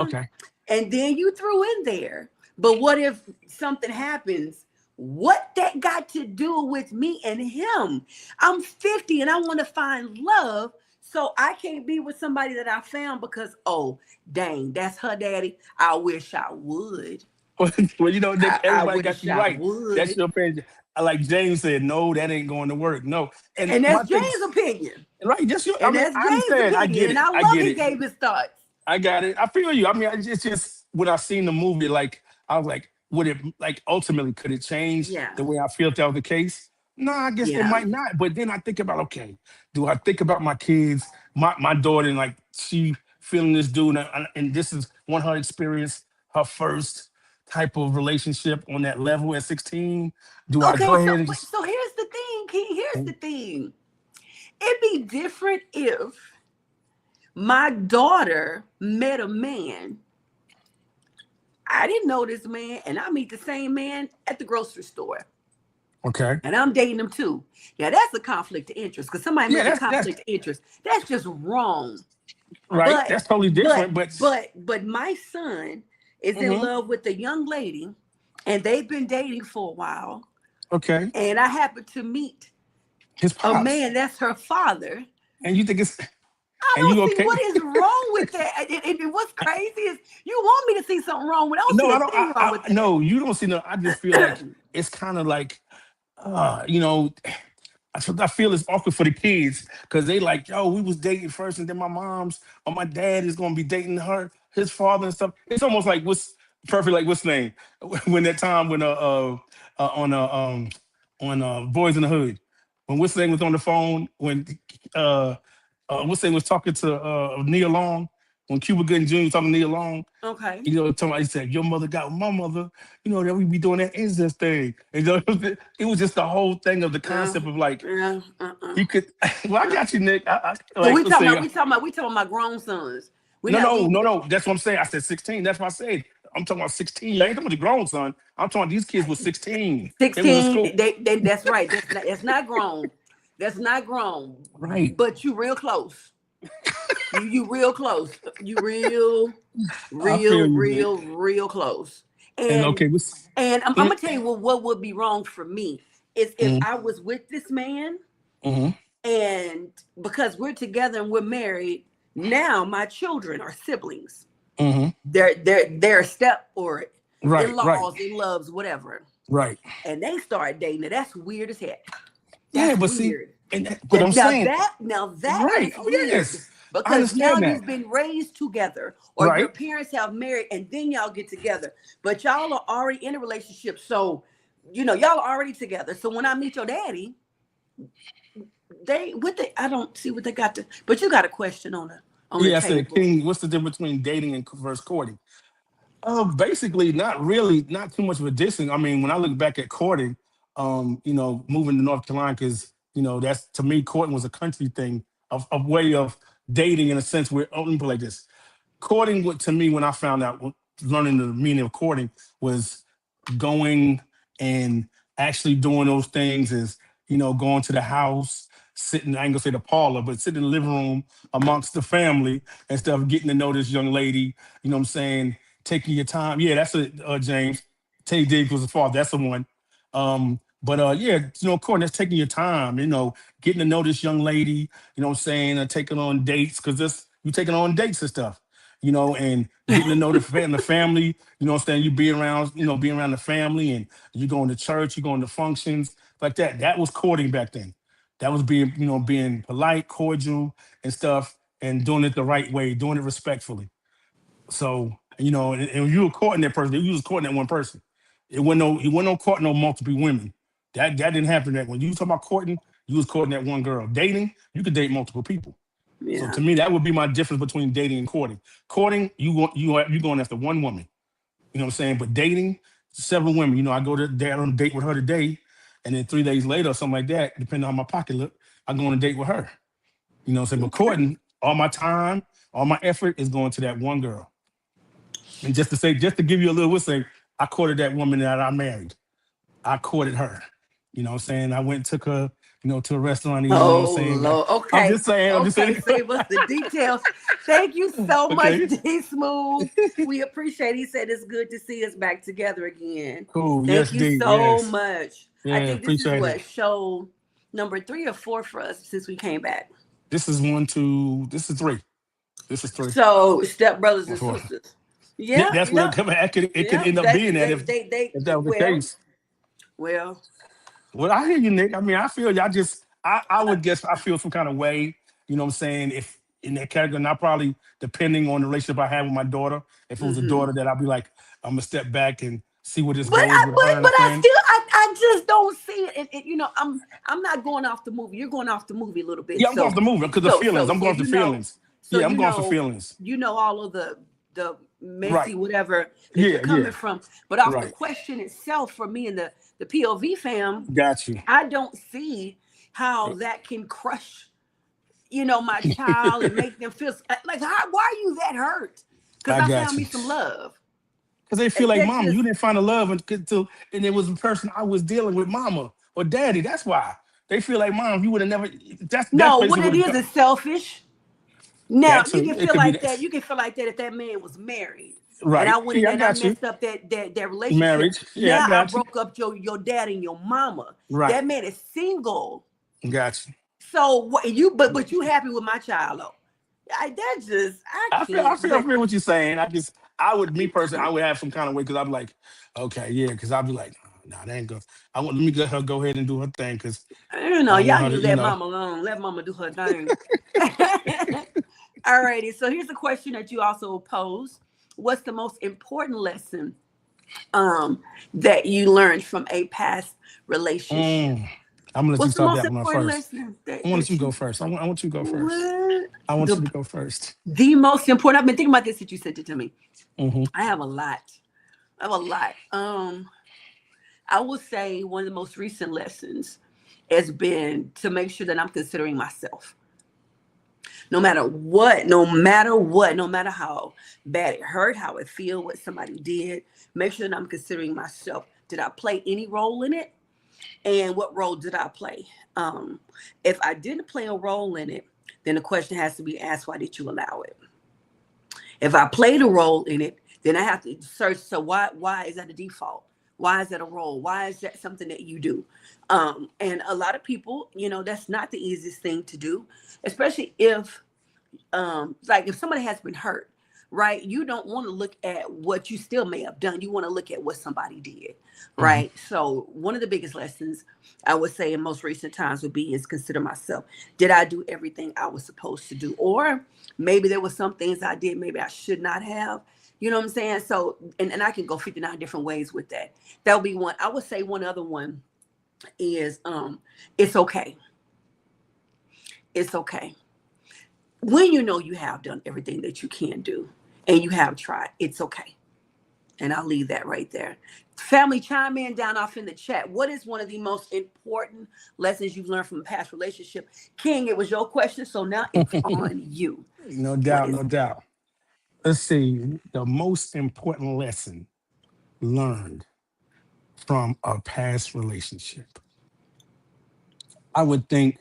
Okay. And then you threw in there, but what if something happens? What that got to do with me and him? I'm 50 and I want to find love. So I can't be with somebody that I found because, oh, dang, that's her daddy. I wish I would. Well, you know, Nick, I everybody got wish you I right. That's would. your opinion. Like James said, no, that ain't going to work. No. And And my that's thing, James' opinion. right, just your, I And mean, that's I James' understand. I opinion. get And it. I I love get he it. gave his thoughts. I got it. I feel you. I mean, it's just when I seen the movie, like I was like, would it like ultimately could it change Yeah. the way I feel if that was the case? No, I guess it Yeah. might not. But then I think about, okay, do I think about my kids, my daughter, and like she feeling this dude, and this is one her experience, her first type of relationship on that level at 16. Do I go Okay, ahead and just so here's the thing, King. Here's the thing. It'd be different if my daughter met a man. I didn't know this man, and I meet the same man at the grocery store. okay? And I'm dating him too. Yeah, that's a conflict of interest. Because somebody Yeah, mentioned that's conflict of interest. That's just wrong. right. But That's totally different. But my son is in mhm, love with a young lady, and they've been dating for a while. okay, And I happen to meet his a pops, man that's her father. and you think it's I and you don't see okay? what is wrong with that. And what's crazy is you want me to see something wrong with. I don't No, see I a don't. thing wrong with No, you don't see no. I just feel like that. it's kind of like, you know, I feel it's awkward for the kids because they like, yo, we was dating first, and then my mom's or my dad is gonna be dating his father and stuff. It's almost like what's perfect, like what's the name when that time when on Boys in the Hood when what's the name was on the phone when uh what's the name was talking to Neil Long when Cuba Gooding Jr. was talking to Neil Long. Okay. You know, he said, your mother got my mother, you know, that we be doing that incest thing. And you know, it was just the whole thing of the Uh, concept of like, yeah. you could, well, I got you, Nick. So Like, let's say, we talking about my grown sons. We no, not no, we no, no. That's what I'm saying. I said 16. That's what I said. I'm talking about 16. I ain't talking about the grown son. I'm talking these kids was 16. They was in 16. school. They that's right. That's not grown. That's not grown. Right. But you real close. You real close. You I feel you, Nick. real close. And And okay, what's, I'm gonna tell you what would be wrong for me is if mm, I was with this man mm, and because we're together and we're married, now my children are siblings. mm, They're step or right, right, in-laws, in loves, whatever. right. And they start dating. Now, that's weird as heck. Yeah, That's but see, weird. but I'm saying, Now that right. is Oh, weird yes. I because now understand that. you've been raised together or your Right. parents have married and then y'all get together. But y'all are already in a relationship. So, y'all are already together. So when I meet your daddy, I don't see what they got to, but you got a question on the Yeah, I said, table. King, what's the difference between dating and versus courting? Basically, not really, not too much of a distance. I mean, when I look back at courting, you know, moving to North Carolina, because you know, that's to me, courting was a country thing, of way of dating in a sense where let me put it like this. Courting what to me when I found out learning the meaning of courting was going and actually doing those things is, you know, going to the house, sitting, I ain't gonna say the parlor, but sitting in the living room amongst the family and stuff, getting to know this young lady, you know what I'm saying? Taking your time. Yeah, that's a James. Tay Diggs was the father. That's the one. But yeah, you know, Courtney, that's taking your time, you know, getting to know this young lady, you know what I'm saying, and taking on dates, because this you taking on dates and stuff, you know, and getting to know the family, you know what I'm saying? You be around, you know, being around the family and you going to church, you going to functions like that. That was courting back then. That was being, you know, being polite, cordial and stuff and doing it the right way, doing it respectfully. So, you know, and you were courting that person, you was courting that one person. It wasn't no courting no multiple women. That didn't happen. That when you was talking about courting, you was courting that one girl. Dating, you could date multiple people. So Yeah. to me, that would be my difference between dating and courting. Courting, you going after one woman. You know what I'm saying? But dating, several women. You know, I go to date on a date with her today, and then 3 days later or something like that, depending on how my pocket look, I go on a date with her. You know what I'm saying? But Okay. courting, all my time, all my effort is going to that one girl. And just to say, just to give you a little what's say, I courted that woman that I married. I courted her. You know what I'm saying? I went and took her, to a restaurant, you know what I'm Oh saying? Like, Lord. I'm Okay. just saying, I'm just Okay. saying. Save us the details. Thank you so much, Okay. D Smooth. We appreciate it. He said it's good to see us back together again. Cool. Thank Yes, you D. so Yes. much. I Yeah, think this is appreciate it. what show number 3 or 4 for us since we came back. This is one, two, this is three. This is three. So step brothers Or and four. sisters. Yeah, Yeah, that's what yeah, it could, it could yeah. end up That's being that if that was the well, case. well. Well, I hear you, Nick. I mean, I feel y'all just I would guess I feel some kind of way, you know what I'm saying, if in that category, and I probably depending on the relationship I have with my daughter, if it was a Hmm. daughter that I'll be like, I'm gonna step back and see where this But goes I with her but and a but I friend. still I just don't see it. I'm not going off the movie. You're going off the movie a little bit. Yeah, I'm going off the movement because the feelings. I'm So going off the feelings. so Yeah, I'm going off the feelings. all of the Right. messy whatever that you're Yeah, coming yeah. from. But off the Right. question itself for me and the POV fam, Got you. I don't see how that can crush, my child and make them feel like why are you that hurt? Because I I found got me you. some love. Because they feel like, That mom, you just didn't find a love and it was the person I was dealing with, mama or daddy. That's why. They feel like, mom, you would have never, that's no, what basically it what is it is selfish. Now That you too. can It feel could be like that. that. You can feel like that if that man was married, and Right. I went in Yeah, there I and I got you. messed up that relationship. Marriage. Yeah, I Now I got you. broke up your dad and your mama. Right. That man is single. Got you. So but you happy with my child though? That just I I can't. feel, I But feel what you're saying. Me personally, I would have some kind of way because I'd be like, okay, yeah, because I'd be like, nah, that ain't good. Let me let her go ahead and do her thing because I don't y'all want need her to to, let mama alone. Let mama do her thing. Alrighty. So here's a question that you also posed. What's the most important lesson that you learned from a past relationship? mm, I'm gonna let you What's the start most that one important first. lesson I want you that to go you first. I want you to go first. what I want you the to go first. the most important? I've been thinking about this since you sent it to me. Hmm. I have a lot. I have a lot. I will say one of the most recent lessons has been to make sure that I'm considering myself. No matter what, no matter what, no matter how bad it hurt, how it feel, what somebody did, make sure that I'm considering myself. Did I play any role in it? And what role did I play? Um, if I didn't play a role in it, then the question has to be asked, why did you allow it? If I played a role in it, then I have to search. So why is that a default? Why is that a role? Why is that something that you do? And a lot of people, that's not the easiest thing to do, especially if like if somebody has been hurt, right? You don't want to look at what you still may have done. You want to look at what somebody did, Hmm. right? So one of the biggest lessons I would say in most recent times would be is consider myself. Did I do everything I was supposed to do? Or maybe there were some things I did maybe I should not have. You know what I'm saying? So and I can go 59 different ways with that. That would be one. I would say one other one is it's okay. It's okay when you know you have done everything that you can do and you have tried, it's okay. And I'll leave that right there. Family, chime in down off in the chat. What is one of the most important lessons you've learned from a past relationship? King, it was your question, so now it's on you. No What doubt, is no it? doubt. Let's see. The most important lesson learned from a past relationship. I would think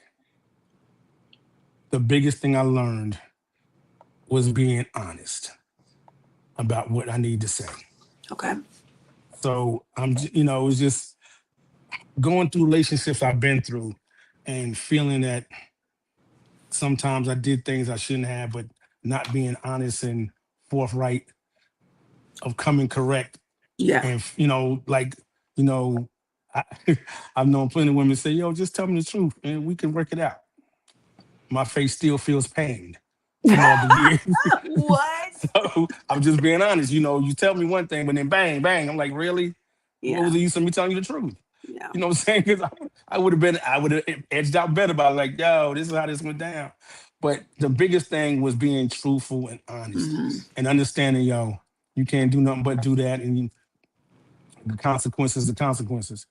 the biggest thing I learned was being honest about what I need to say. Okay. So it was just going through relationships I've been through and feeling that sometimes I did things I shouldn't have, but not being honest and forthright of coming correct. Yeah. And, you know, I, I've known plenty of women say, yo, just tell me the truth and we can work it out. My face still feels pain from all the years. What? So I'm just being honest. You tell me one thing, but then bang, bang. I'm like, really? What was Yeah. the use of me telling you the truth? Yeah. You know what I'm saying? Because I would have edged out better about like, yo, this is how this went down. But the biggest thing was being truthful and honest Hmm. and understanding, yo, you can't do nothing but do that, and the consequences.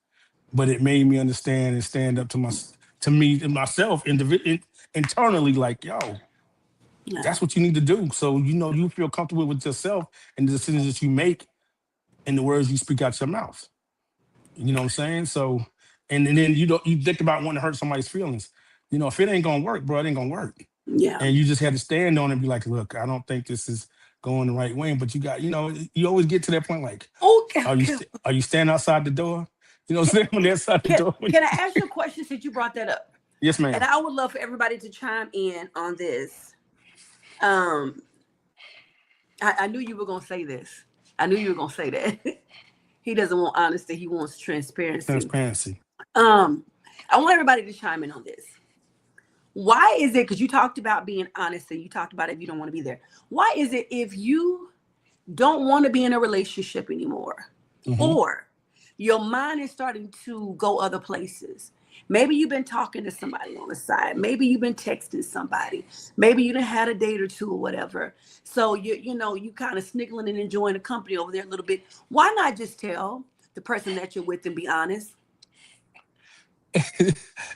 But it made me understand and stand up to me and myself internally, like, yo, Yeah. that's what you need to do. So you feel comfortable with yourself and the decisions that you make. in the words you speak out your mouth. You know what I'm saying? So, and then you think about wanting to hurt somebody's feelings. You know, if it ain't gonna work, bro, it ain't gonna work. Yeah. And you just had to stand on it and be like, look, I don't think this is going the right way. But you always get to that point like, Okay. are you standing outside the door? You know what I'm saying? When they're outside the door. Can I ask you a question since you brought that up? Yes, ma'am. And I would love for everybody to chime in on this. I knew you were gonna say this. I knew you were gonna say that. He doesn't want honesty, he wants transparency. Transparency. I want everybody to chime in on this. Why is it, because you talked about being honest and you talked about if you don't want to be there. Why is it if you don't want to be in a relationship anymore, or your mind is starting to go other places? Maybe you've been talking to somebody on the side. Maybe you've been texting somebody. Maybe you done had a date or two or whatever. So you kind of sniggling and enjoying the company over there a little bit. Why not just tell the person that you're with and be honest?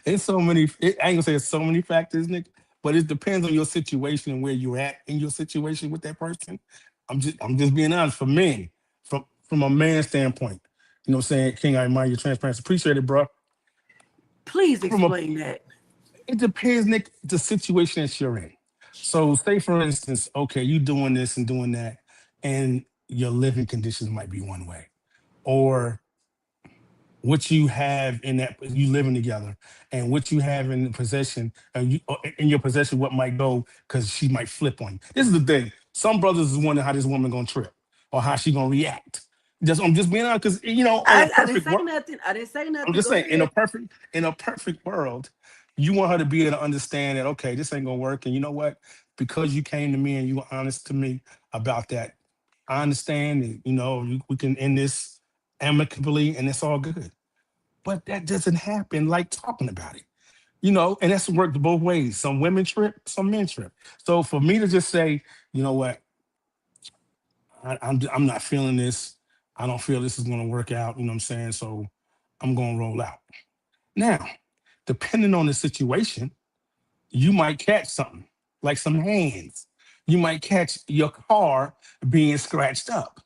It's so many. I ain't gonna say it's so many factors, Nick, but it depends on your situation and where you're at in your situation with that person. I'm just being honest. For men, from a man standpoint, you know what I'm saying? King, I admire your transparency. Appreciate it, bro. Please explain that. It depends, Nick, the situation that you're in. So say for instance, okay, you doing this and doing that, and your living conditions might be one way, or what you have in that you living together, and what you have in the possession, and you in your possession, what might go because she might flip on you. This is the thing. Some brothers is wondering how this woman gonna trip or how she gonna react. I'm just being honest, because in a I didn't perfect say world, nothing. I didn't say nothing. I'm just Go saying, ahead. in a perfect world, you want her to be able to understand that, okay, this ain't gonna work. And you know what? Because you came to me and you were honest to me about that, I understand that, we can end this amicably and it's all good. But that doesn't happen like talking about it. And that's worked both ways. Some women trip, some men trip. So for me to just say, you know what, I'm not feeling this. I don't feel this is gonna work out. You know what I'm saying? So I'm gonna roll out. Now, depending on the situation, you might catch something like some hands. You might catch your car being scratched up.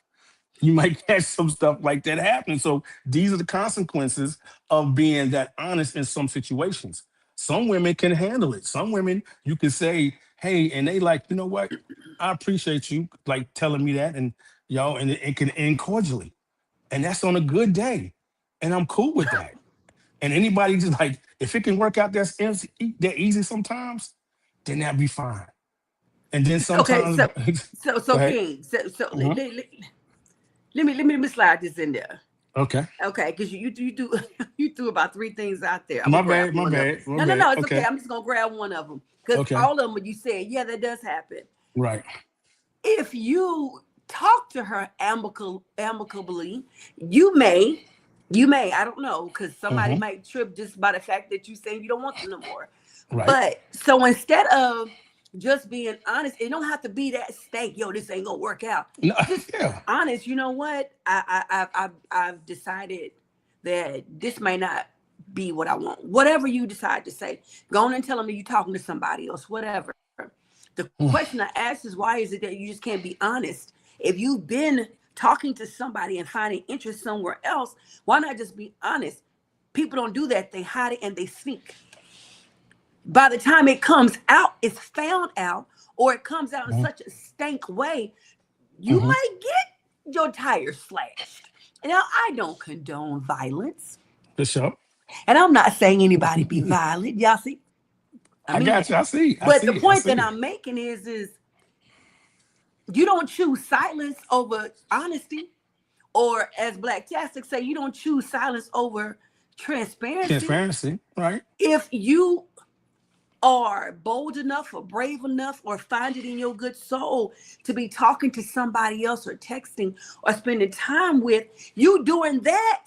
You might catch some stuff like that happening. So these are the consequences of being that honest in some situations. Some women can handle it. Some women you can say, hey, and they like, you know what? I appreciate you like telling me that, and and it can end cordially. And that's on a good day. And I'm cool with that. And anybody just like, if it can work out that easy sometimes, then that'd be fine. And then Okay, sometimes, so go ahead. King, Mhm. let me slide this in there. Okay. Okay, because you do you threw about three things out there. I'm My gonna grab bad, my one of them. bad, my No, bad. it's okay. Okay. I'm just gonna grab one of them because Okay. all of them you said, yeah, that does happen. Right. If you talk to her amicably, you may, I don't know, because somebody Hmm. might trip just by the fact that you saying you don't want them no more. Right. But so instead of just being honest, it don't have to be that stank. Yo, this ain't gonna work out. No, Just yeah. honest. You know what? I've decided that this may not be what I want. Whatever you decide to say, go on and tell them that you're talking to somebody else. Whatever. The question I ask is, why is it that you just can't be honest? If you've been talking to somebody and finding interest somewhere else, why not just be honest? People don't do that. They hide it and they sneak. By the time it comes out, it's found out, or it comes out in Hmm. such a stank way, you Hmm. might get your tires slashed. Now, I don't condone violence, For sure. and I'm not saying anybody be violent. Y'all see? I I mean got that. you. I see. I But the see it. I point see that it. I'm making is you don't choose silence over honesty, or as Black Tastic say, you don't choose silence over transparency. Transparency. Right. If you are bold enough or brave enough or find it in your good soul to be talking to somebody else or texting or spending time with, you doing that,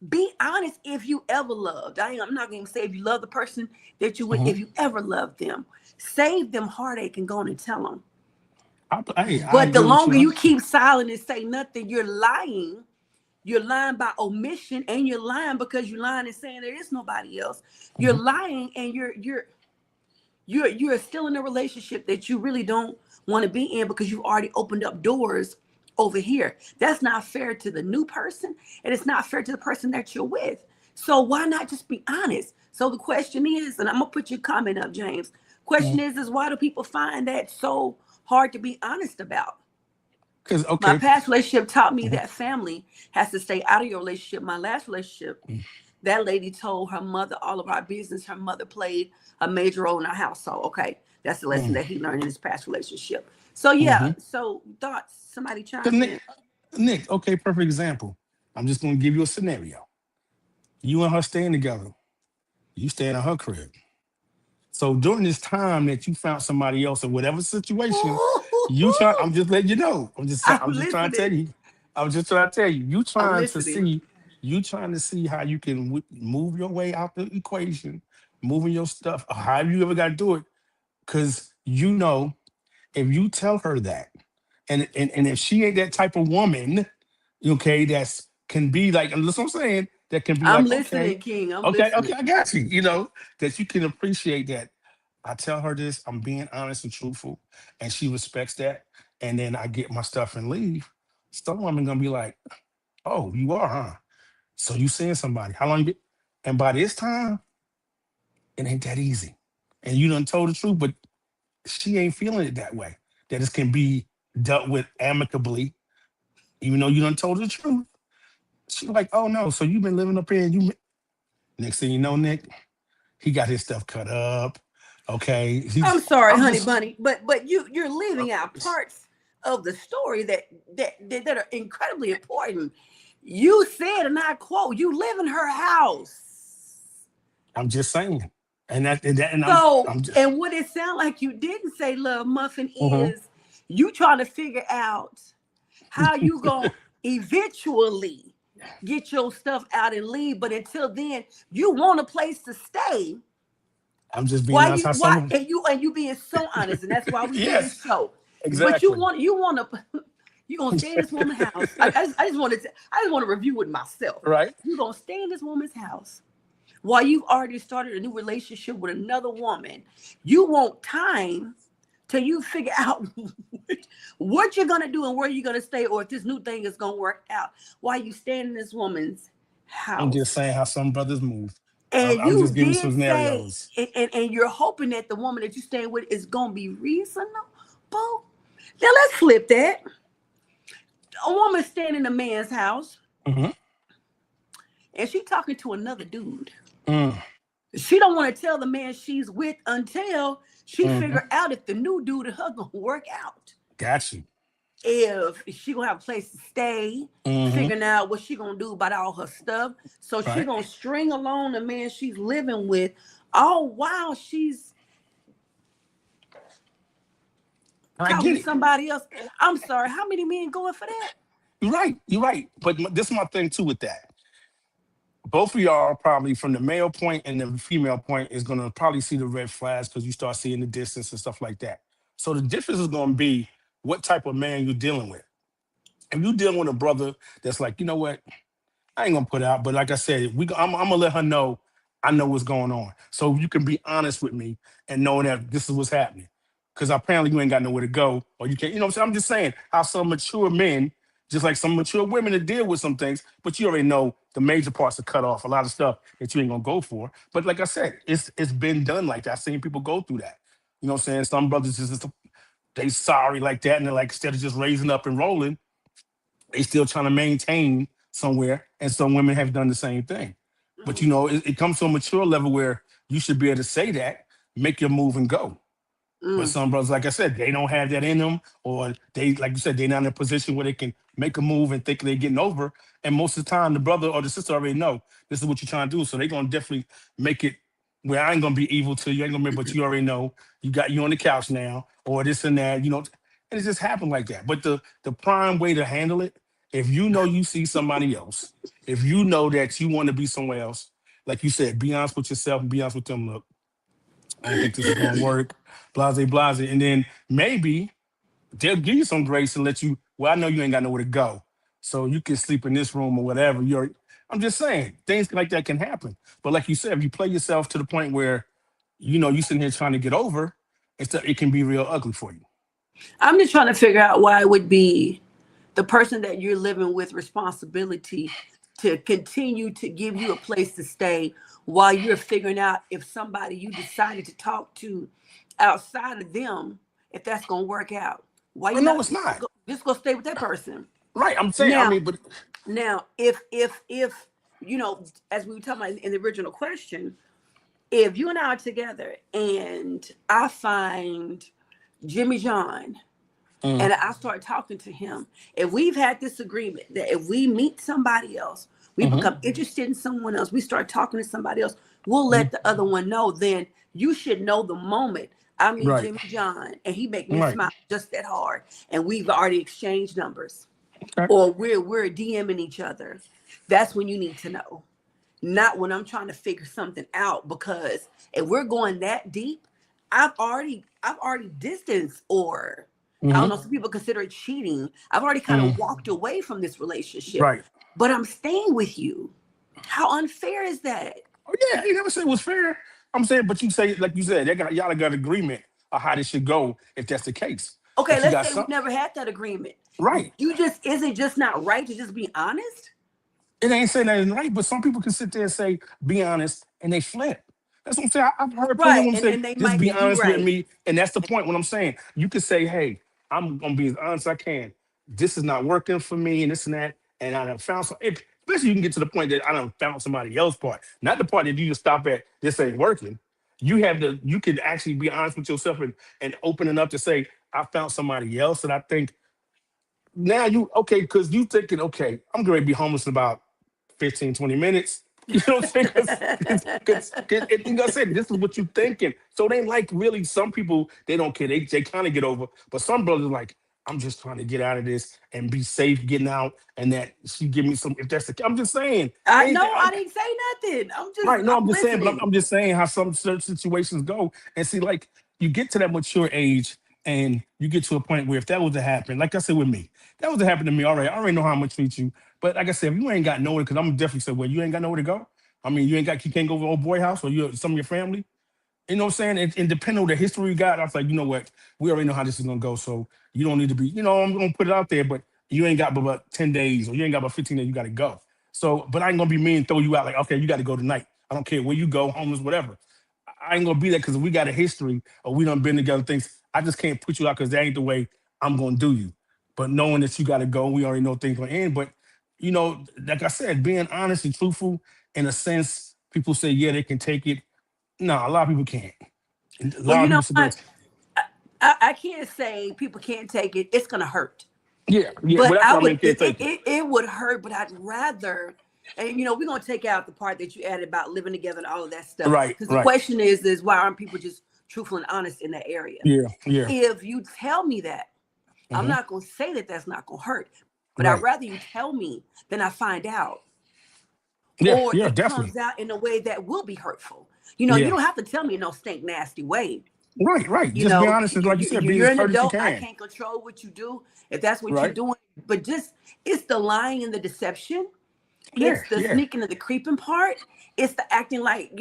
be honest. If you ever loved, I'm not going to say if you love the person that you with, Hmm. if you ever loved them, save them heartache and go on and tell them. I But the agree with you longer you 100%. keep silent and say nothing, you're lying. You're lying by omission, and you're lying because you're lying and saying there is nobody else. You're Hmm. lying, and you're still in a relationship that you really don't want to be in because you've already opened up doors over here. That's not fair to the new person, and it's not fair to the person that you're with. So why not just be honest? So the question is, and I'm gonna put your comment up, James. Question is why do people find that so hard to be honest about? Because My okay, past relationship taught me mhm, that family has to stay out of your relationship. My last relationship, mm, that lady told her mother all of our business. Her mother played a major role in our household. Okay, that's the lesson mm, that he learned in his past relationship. So yeah, mhm. so thoughts. Somebody 'Cause chime in. Nick, okay, perfect example. I'm just gonna give you a scenario. You and her staying together. You staying at her crib. So during this time that you found somebody else or whatever situation, you try. I'm just letting you know. I'm I'm just trying to tell listening. you. I'm just trying to tell you. I'm listening. You trying to see how you can move your way out the equation, moving your stuff. However you ever got to do it, because you know if you tell her that, and if she ain't that type of woman, okay, that's can be like, and listen, what I'm saying, that can be I'm like, okay, listening, King. I'm listening. I got you. You know that you can appreciate that. I tell her this, I'm being honest and truthful, and she respects that. And then I get my stuff and leave. Some women gonna be like, "Oh, you are, huh? So you seeing somebody? How long you been?" And by this time, it ain't that easy. And you done told the truth, but she ain't feeling it that way. That it can be dealt with amicably, even though you done told the truth. She like, "Oh no, so you been living up here? And next thing you know, Nick, he got his stuff cut up. Okay, I'm sorry, I'm honey just bunny, but you're leaving out parts of the story that are incredibly important. You said, and I quote, you live in her house. I'm just saying, and So, I'm just and what it sound like you didn't say, Love Muffin, mhm. is you trying to figure out how you gonna eventually get your stuff out and leave. But until then, you want a place to stay. I'm just being Why honest. you How why some and you being so honest, and that's why we do yes, this show. But exactly. you want to you gonna stay in this woman's house. I just want to review it myself. Right? You gonna stay in this woman's house while you've already started a new relationship with another woman. You want time till you figure out what you're gonna do and where you're gonna stay, or if this new thing is gonna work out. While you stay in this woman's I'm just house. saying how some brothers move. And I'm you just giving some did say, scenarios. and you're hoping that the woman that you stay with is gonna be reasonable. Now let's flip that. A woman staying in a man's house Hmm. and she talking to another dude. Mm, She don't want to tell the man she's with until she hmm. figure out if the new dude and her gonna work out. Got you. If she gonna have a place to stay, Hmm. figuring out what she gonna do about all her stuff. So she Right? gonna string along the man she's living with all while she's I talking get to it. somebody else. I'm sorry, how many men going for that? You're right. You're right. But this is my thing too with that. Both of y'all probably from the male point and the female point is gonna probably see the red flags because you start seeing the distance and stuff like that. So the difference is gonna be what type of man you're dealing with. If you're dealing with a brother that's like, you know what, I ain't gonna put out, but like I said, I'm gonna let her know I know what's going on. So you can be honest with me and know that this is what's happening. Because apparently you ain't got nowhere to go, or you can't, you know what I'm saying? I'm just saying how some mature men, just like some mature women to deal with some things, but you already know the major parts are cut off, a lot of stuff that you ain't gonna go for. But like I said, it's been done like that. I've seen people go through that. You know what I'm saying? Some brothers just they sorry like that, and they're like instead of just raising up and rolling, they still trying to maintain somewhere, and some women have done the same thing. But you Mm, know, it comes to a mature level where you should be able to say that, make your move and go. But mm, some brothers, like I said, they don't have that in them, or they, like you said, they're not in a position where they can make a move and think they're getting over. And most of the time, the brother or the sister already know this is what you're trying to do, so they're gonna definitely make it where I ain't gonna be evil to you, I ain't gonna be, but you already know you got you on the couch now, or this and that, you know, and it just happened like that. But the prime way to handle it, if you know you see somebody else, if you know that you want to be somewhere else, like you said, be honest with yourself and be honest with them. Look, I don't think this is gonna work. Blase, blase, and then maybe they'll give you some grace and let you. Well, I know you ain't got nowhere to go, so you can sleep in this room or whatever. I'm just saying things like that can happen. But like you said, if you play yourself to the point where you know you sitting here trying to get over, it can be real ugly for you. I'm just trying to figure out why it would be the person that you're living with responsibility to continue to give you a place to stay while you're figuring out if somebody you decided to talk to outside of them, if that's going to work out. Why Oh you no, not it's not. just go stay with that person? Right. I'm saying. I Now, mean, but now, if as we were talking about in the original question, if you and I are together and I find Jimmy John mm, and I start talking to him, if we've had this agreement that if we meet somebody else, we mm-hmm, become interested in someone else, we start talking to somebody else, we'll mm, let the other one know. Then you should know the moment I meet right, Jimmy John and he make me right. smile just that hard, and we've already exchanged numbers, Okay. or we're DMing each other. That's when you need to know, not when I'm trying to figure something out. Because if we're going that deep, I've already distanced, or I don't Mm-hmm, know, some people consider it cheating. I've already kind of mm, walked away from this relationship, right. but I'm staying with you. How unfair is that? Oh yeah, you never said it was fair. I'm saying, but you say, like you said, y'all got agreement of how this should go if that's the case. Okay, If you let's got say we something, never had that agreement. right? You just, is it just not right to just be honest? It ain't saying that isn't right, but some people can sit there and say, be honest, and they flip. That's what I'm saying. I've heard plenty of Right. them say, And they just might be be, you honest with right. me. And that's the point. What I'm saying, you could say, hey, I'm gonna be as honest as I can. This is not working for me, and this and that. And I done found some, especially you can get to the point that I done found somebody else part, not the part that you just stop at, this ain't working. You can actually be honest with yourself and open enough to say, I found somebody else that I think now you okay, because you thinking, okay, I'm going to be homeless in about 15, 20 minutes. You know what I'm saying? Because like I said, this is what you thinking. So they like really, some people, they don't care. They kind of get over. But some brothers like, I'm just trying to get out of this and be safe getting out. And that she give me some, if that's the, I'm just saying, I anything. know, I didn't say nothing. Right. No, I'm I'm just saying, but listening. I'm just saying how some certain situations go. And see, like you get to that mature age and you get to a point where if that was to happen, like I said with me, that was to happen to me already. I already know how I'm gonna treat you. But like I said, if you ain't got nowhere, because I'm definitely said, well, you ain't got nowhere to go. I mean, you can't go to old boy house or you some of your family. You know what I'm saying? And depending on the history you got, I was like, you know what? We already know how this is gonna go. So you don't need to be, I'm gonna put it out there, but you ain't got but about 10 days or you ain't got about 15 days, you gotta go. So, but I ain't gonna be mean and throw you out like, okay, you gotta go tonight. I don't care where you go, homeless, whatever. I ain't gonna be there because we got a history or we done been together things. I just can't put you out because that ain't the way I'm gonna do you. But knowing that you gotta go, we already know things gonna end. But like I said, being honest and truthful in a sense, people say, yeah, they can take it. No, a lot of people can't. And a Well, lot you of know people sit there. what? I can't say people can't take it. It's gonna hurt. Yeah, yeah. But Well, that's I what I would, mean. Can't take it. it would hurt, but I'd rather, and we're gonna take out the part that you added about living together and all of that stuff. Right, Because the right. question is why aren't people just truthful and honest in that area? Yeah, yeah. If you tell me that, I'm Hmm. not gonna say that that's not gonna hurt, but I'd Right. rather you tell me than I find out, Yeah, or yeah. it comes Definitely. out in a way that will be hurtful. You Yeah. don't have to tell me in no stink nasty way. Right, right. Just be honest and like you said, be You're as an courteous as you adult. I can. can't control what you do if that's what you're Right. doing. But just, it's the lying and the deception. Yeah, It's the yeah. sneaking and the creeping part. It's the acting like,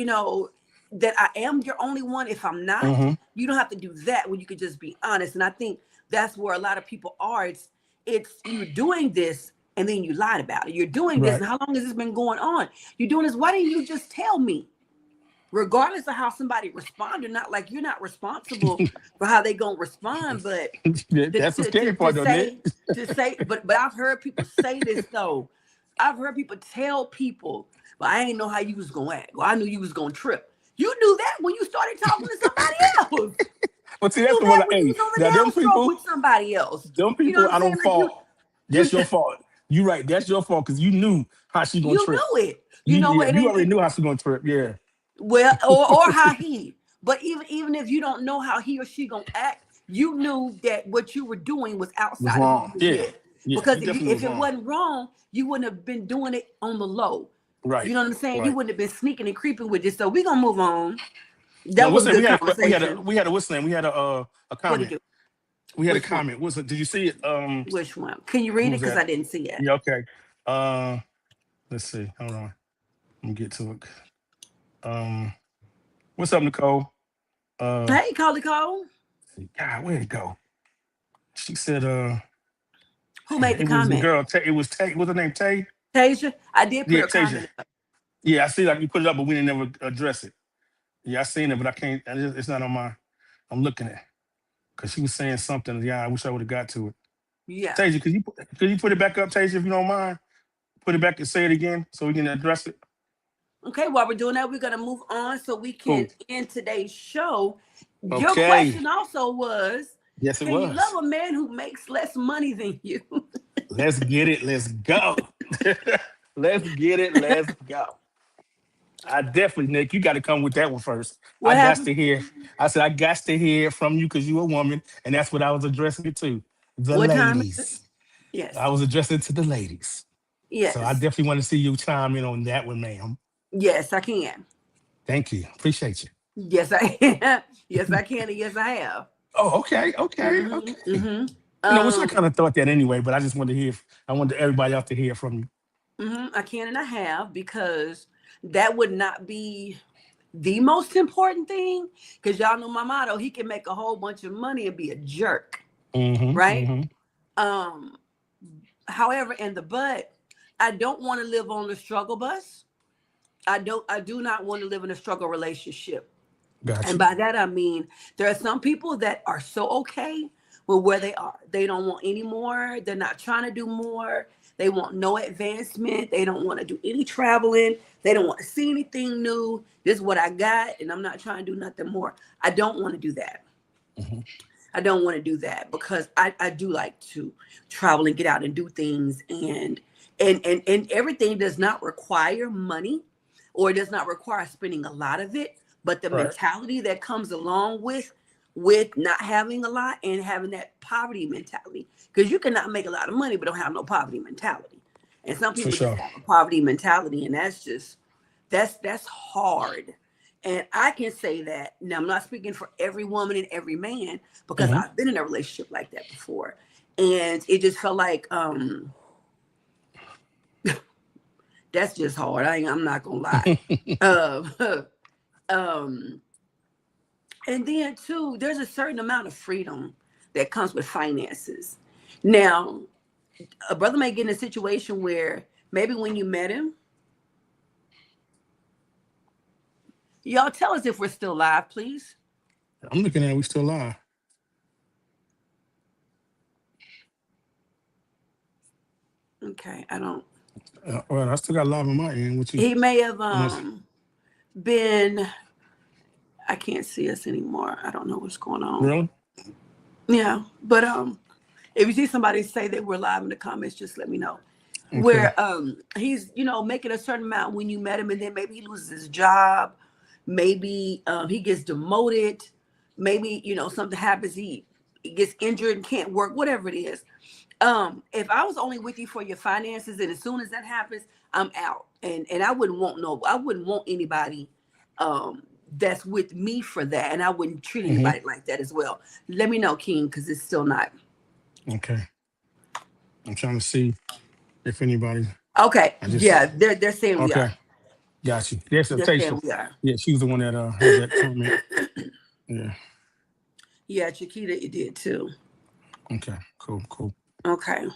that I am your only one if I'm not. Hmm. You don't have to do that when you could just be honest. And I think that's where a lot of people are. It's you're doing this and then you lied about it. You're doing this, Right. and how long has this been going on? You're doing this. Why didn't you just tell me? Regardless of how somebody responded, not like you're not responsible for how they gonna respond, but to That's the to scary to, to part, though, Nick. say to say, but I've heard people say this though. I've heard people tell people, "Well, I ain't know how you was gonna act. Well, I knew you was gonna trip." You knew that when you started talking to somebody else. But see, You that's knew the one. that Like, when you hey, was on now them the downstroke people, with somebody else. You know what I'm I saying? don't Like fault. you That's your fault. You right. That's your fault because you knew how she gonna you trip. knew it. You know Yeah, what? you already knew how she gonna trip. Yeah. Well, or how he. But even if you don't know how he or she gonna act, you knew that what you were doing was Was outside of who you wrong. was Yeah. with. Yeah. Because You if definitely was it wrong. wasn't wrong, you wouldn't have been doing it on the low. You Right. know what I'm saying? You Right. wouldn't have been sneaking and creeping with it. So we're gonna move on. No, That what's was a that? good conversation. We had a What did comment. you? We had a Which one? comment. What's it? Did you see it? Which one? Can you Who read it? was Because that? I didn't see it. Yeah. Okay. Uh, let's see. Hold on. Let me get to it. Um, what's up, Nicole? Uh, Hey, Coley Cole. God, where'd it go? She said, Who made the It was the comment? girl. It was Tay. What's her name? Tay. Tasia? I did put Yeah, a Tasia. comment up. Yeah, I see. Like you put it up, but we didn't never address it. Yeah, I seen it, but I can't. It's not on my. I'm looking at because she was saying something. Yeah, I wish I would have got to it. Yeah. Tasia, could you put it back up, Tasia, if you don't mind? Put it back and say it again so we can address it. Okay, while we're doing that, we're gonna move on so we can Cool. end today's show. Your Okay. question also was, Yes, it can you love was. a man who makes less money than you? Let's get it. Let's go. Let's get it. Let's go. I definitely, Nick, you got to come with that one first. I What got happened? to hear. I said I got to hear from you because you a woman, and that's what I was addressing it to. The What time is it? ladies. I Yes. was addressing it to the ladies. So I Yes. definitely want to see you chime in on that one, ma'am. Yes, I can. Thank you. Appreciate you. Yes, I can. Yes, I can, and yes, I have. Oh, okay, okay, Mm-hmm. okay. Mm-hmm. Which I kind of thought that anyway, but I just wanted to hear. I wanted everybody else to hear from you. I can and I have, because that would not be the most important thing. Because y'all know my motto: he can make a whole bunch of money and be a jerk, Mm-hmm. right? Mm-hmm. Um, However, in the but, I don't want to live on the struggle bus. I do not want to live in a struggle relationship. And Gotcha. by that I mean there are some people that are so okay with where they are. They don't want any more. They're not trying to do more. They want no advancement. They don't want to do any traveling. They don't want to see anything new. This is what I got, and I'm not trying to do nothing more. I don't want to do that. Mm-hmm. I don't want to do that because I do like to travel and get out and do things, and everything does not require money, or it does not require spending a lot of it, but the Right. mentality that comes along with not having a lot and having that poverty mentality, because you cannot make a lot of money but don't have no poverty mentality. And some For people just sure. have a poverty mentality, and that's hard. And I can say that now, I'm not speaking for every woman and every man, because Mm-hmm. I've been in a relationship like that before. And it just felt like that's just hard. I'm not gonna lie. Uh, um, and then too, there's a certain amount of freedom that comes with finances. Now, a brother may get in a situation where maybe when you met him, y'all tell us if we're still live, please. I'm looking at it. We still live. Okay, I don't. Well, I still got live on my end. What you? He may have Unless, been. I can't see us anymore. I don't know what's going on. really? Yeah, but if you see somebody say that we're live in the comments, just let me know. Okay. Where he's making a certain amount when you met him, and then maybe he loses his job, maybe he gets demoted, maybe something happens, he gets injured and can't work, whatever it is. If I was only with you for your finances, and as soon as that happens, I'm out, and I wouldn't want anybody that's with me for that, and I wouldn't treat Mm-hmm. anybody like that as well. Let me know, King, because it's still not. Okay. I'm trying to see if anybody. Okay, I just. yeah, they're saying we Okay. are. Got you. Yes, They're saying Tasha. we are. Yeah, she was the one that had that comment. Yeah. Yeah, Chiquita, you did too. Okay. Cool. Cool. Okay.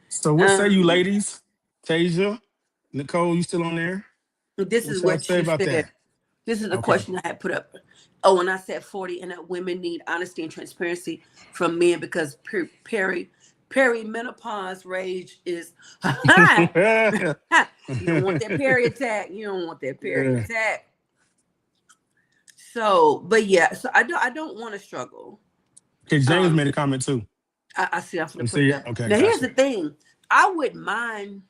So what say you, Um, ladies? Tasia, Nicole, you still on there? this What is y'all what say she about said. that? This is the Okay. question I had put up. Oh, and I said 40 and that women need honesty and transparency from men, because perimenopause rage is Yeah. you don't want that peri attack. You don't want that peri attack. So, but yeah, so I don't want to struggle. Okay, James Um, made a comment too. I see. I'm You gonna put see it it? up. Okay, Now, here's gotcha. the thing. I wouldn't mind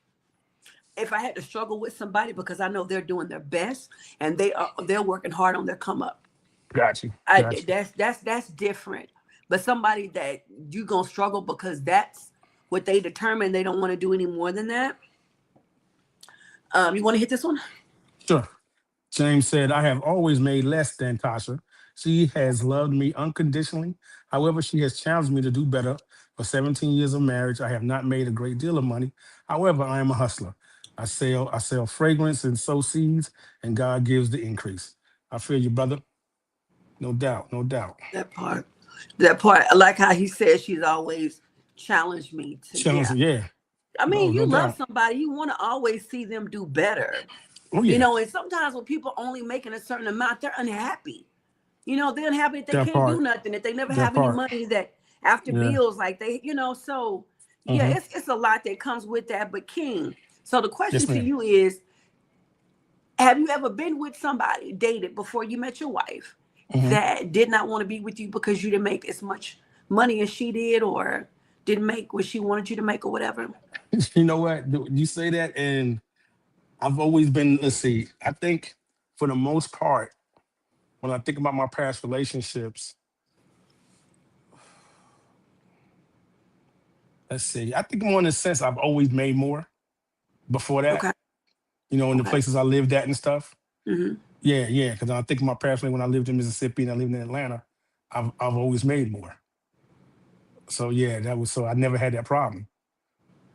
if I had to struggle with somebody, because I know they're doing their best and they're working hard on their come up. Got you. I Got you. that's different. But somebody that you gonna struggle because that's what they determine, they don't want to do any more than that. You want to hit this one? Sure. James said, I have always made less than Tasha. She has loved me unconditionally. However, she has challenged me to do better. For 17 years of marriage, I have not made a great deal of money. However, I am a hustler. I sell fragrance and sow seeds, and God gives the increase. I feel you, brother. No doubt, no doubt. That part. That part. I like how he says she's always challenge me to, Challenge, yeah. yeah. I mean, No you love doubt. somebody, you want to always see them do better. Oh You yeah, know, and sometimes when people only making a certain amount, they're unhappy. You know, they're unhappy that they that can't do part. nothing, that they never That have any part. money, that after Yeah. bills, like they, you know, so yeah, Mm-hmm. it's a lot that comes with that. But King, so the question Yes, to ma'am. you is, have you ever been with somebody, dated before you met your wife, Mm-hmm. that did not want to be with you because you didn't make as much money as she did, or didn't make what she wanted you to make, or whatever? You know what? You say that, and I've always been. Let's see. I think for the most part, when I think about my past relationships, let's see. I think more in the sense I've always made more before that. Okay. You know, in the Okay. places I lived at and stuff. Hmm. Yeah, yeah. Because I think my past when I lived in Mississippi and I lived in Atlanta, I've always made more. So yeah, that was so I never had that problem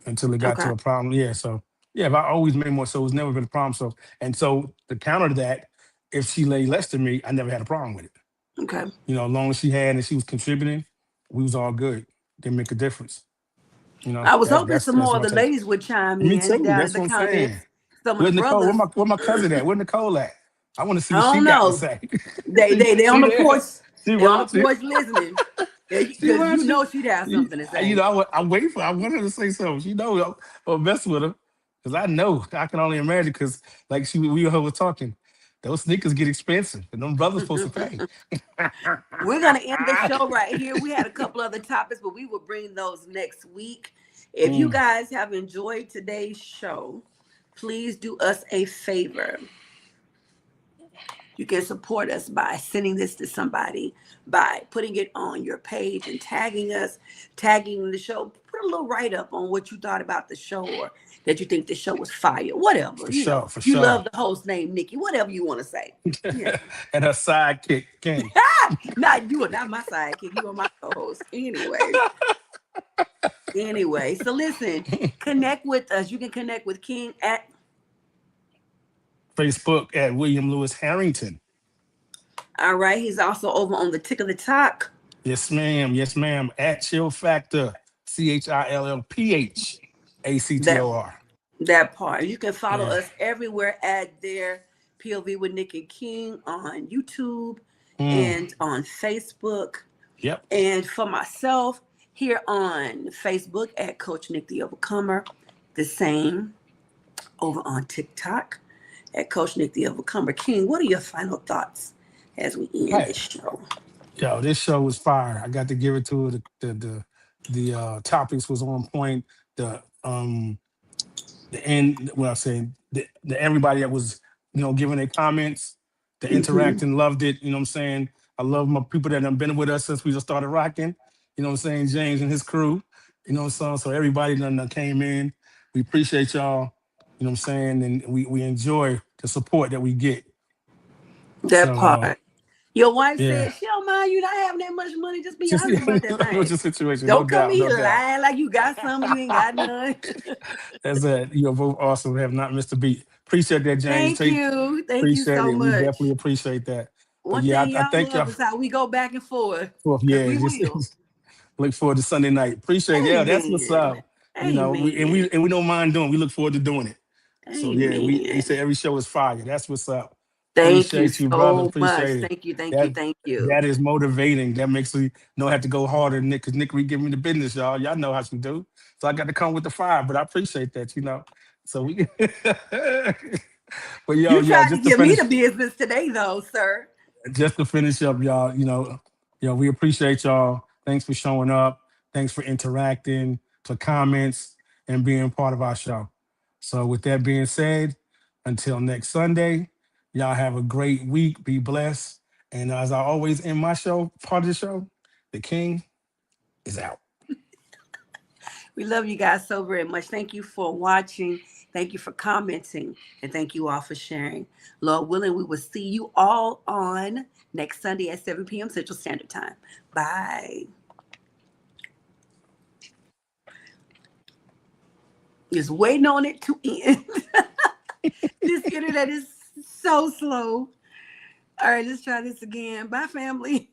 until it got Okay. to a problem. Yeah, so yeah, but I always made more, so it's never been a problem. So and so to counter that, if she laid less than me, I never had a problem with it. Okay. You know, as long as she had and she was contributing, we was all good. Didn't make a difference. You know, I was that's hoping that's some that's more of my the take. ladies would chime Me in too. down in That's the what I'm saying. comments. Some of the Where's Nicole? brothers, Where my cousin at? Where Nicole at? I want to see I what she don't got to know. say. They on she the there. porch. She They on the watching. porch listening. She Because you watching. know she'd have something to You say. know, I'm waiting for. I want her to say something. She know I'm mess with her because I know. I can only imagine because like we were talking, those sneakers get expensive, and them brothers supposed to pay. We're gonna end the show right here. We had a couple other topics, but we will bring those next week. If you Mm, guys have enjoyed today's show, please do us a favor. You can support us by sending this to somebody, by putting it on your page and tagging us, tagging the show. Put a little write up on what you thought about the show, or that you think the show was fire. Whatever, for you know. sure, for You sure. love the host named Nikki. Whatever you want to say. Yeah. And her sidekick King. Not you are not my sidekick. You are my co-host. Anyway. So listen, connect with us. You can connect with King at. Facebook at William Lewis Harrington. All right. He's also over on the Tick of the Talk. Yes, ma'am. Yes, ma'am. At Chill Factor. That ChillPhactor. that part. You can follow Yeah. us everywhere at their POV with Nick and King on YouTube Mm, and on Facebook. yep. And for myself, here on Facebook at Coach Nick the Overcomer. The same over on TikTok at Coach Nick the Overcomer. King, what are your final thoughts as we end Hey, this show? yo, this show was fire. I got to give it to her. The topics was on point. The end. What I'm saying, the everybody that was giving their comments, the Hmm. interacting, loved it. You know what I'm saying. I love my people that have been with us since we just started rocking. You know what I'm saying, James and his crew. You know what I'm saying. So everybody that came in, we appreciate y'all. You know what I'm saying, and we enjoy the support that we get. That So part. Your wife yeah. said she don't mind you not having that much money. Just be Just honest about that what's thing. your situation? No Don't come doubt, no here doubt. lying like you got some, you ain't got none. That's it. You're both awesome. Have not missed a beat. Appreciate that, James. Thank Take you. Thank you appreciate so it. We definitely much. appreciate that. But One yeah, thing I y'all thank love y'all is how we go back and forth. for Because yeah. we Just will. look forward to Sunday night. Appreciate it. Yeah, that's what's Amen. up. Amen. We don't mind doing. We look forward to doing it. So yeah, you Amen. say every show is fire. That's what's up. Thank you Appreciate you, brother. so much. Appreciate it. Thank you. Thank you. That Thank you. that is motivating. That makes me know I have to go harder than Nick because Nick we give me the business, y'all. Y'all know how she do. So I got to come with the fire, but I appreciate that. So we but yo, You yeah, tried to give me the business today, though, sir. just to finish up, y'all, we appreciate y'all. Thanks for showing up. Thanks for interacting, for comments, and being part of our show. So with that being said, until next Sunday, y'all have a great week. Be blessed. And as I always end my show, part of the show, the king is out. We love you guys so very much. Thank you for watching. Thank you for commenting. And thank you all for sharing. Lord willing, we will see you all on next Sunday at 7 p.m. Central Standard Time. Bye. Just waiting on it to end. This internet is so slow. All right, let's try this again. Bye, family.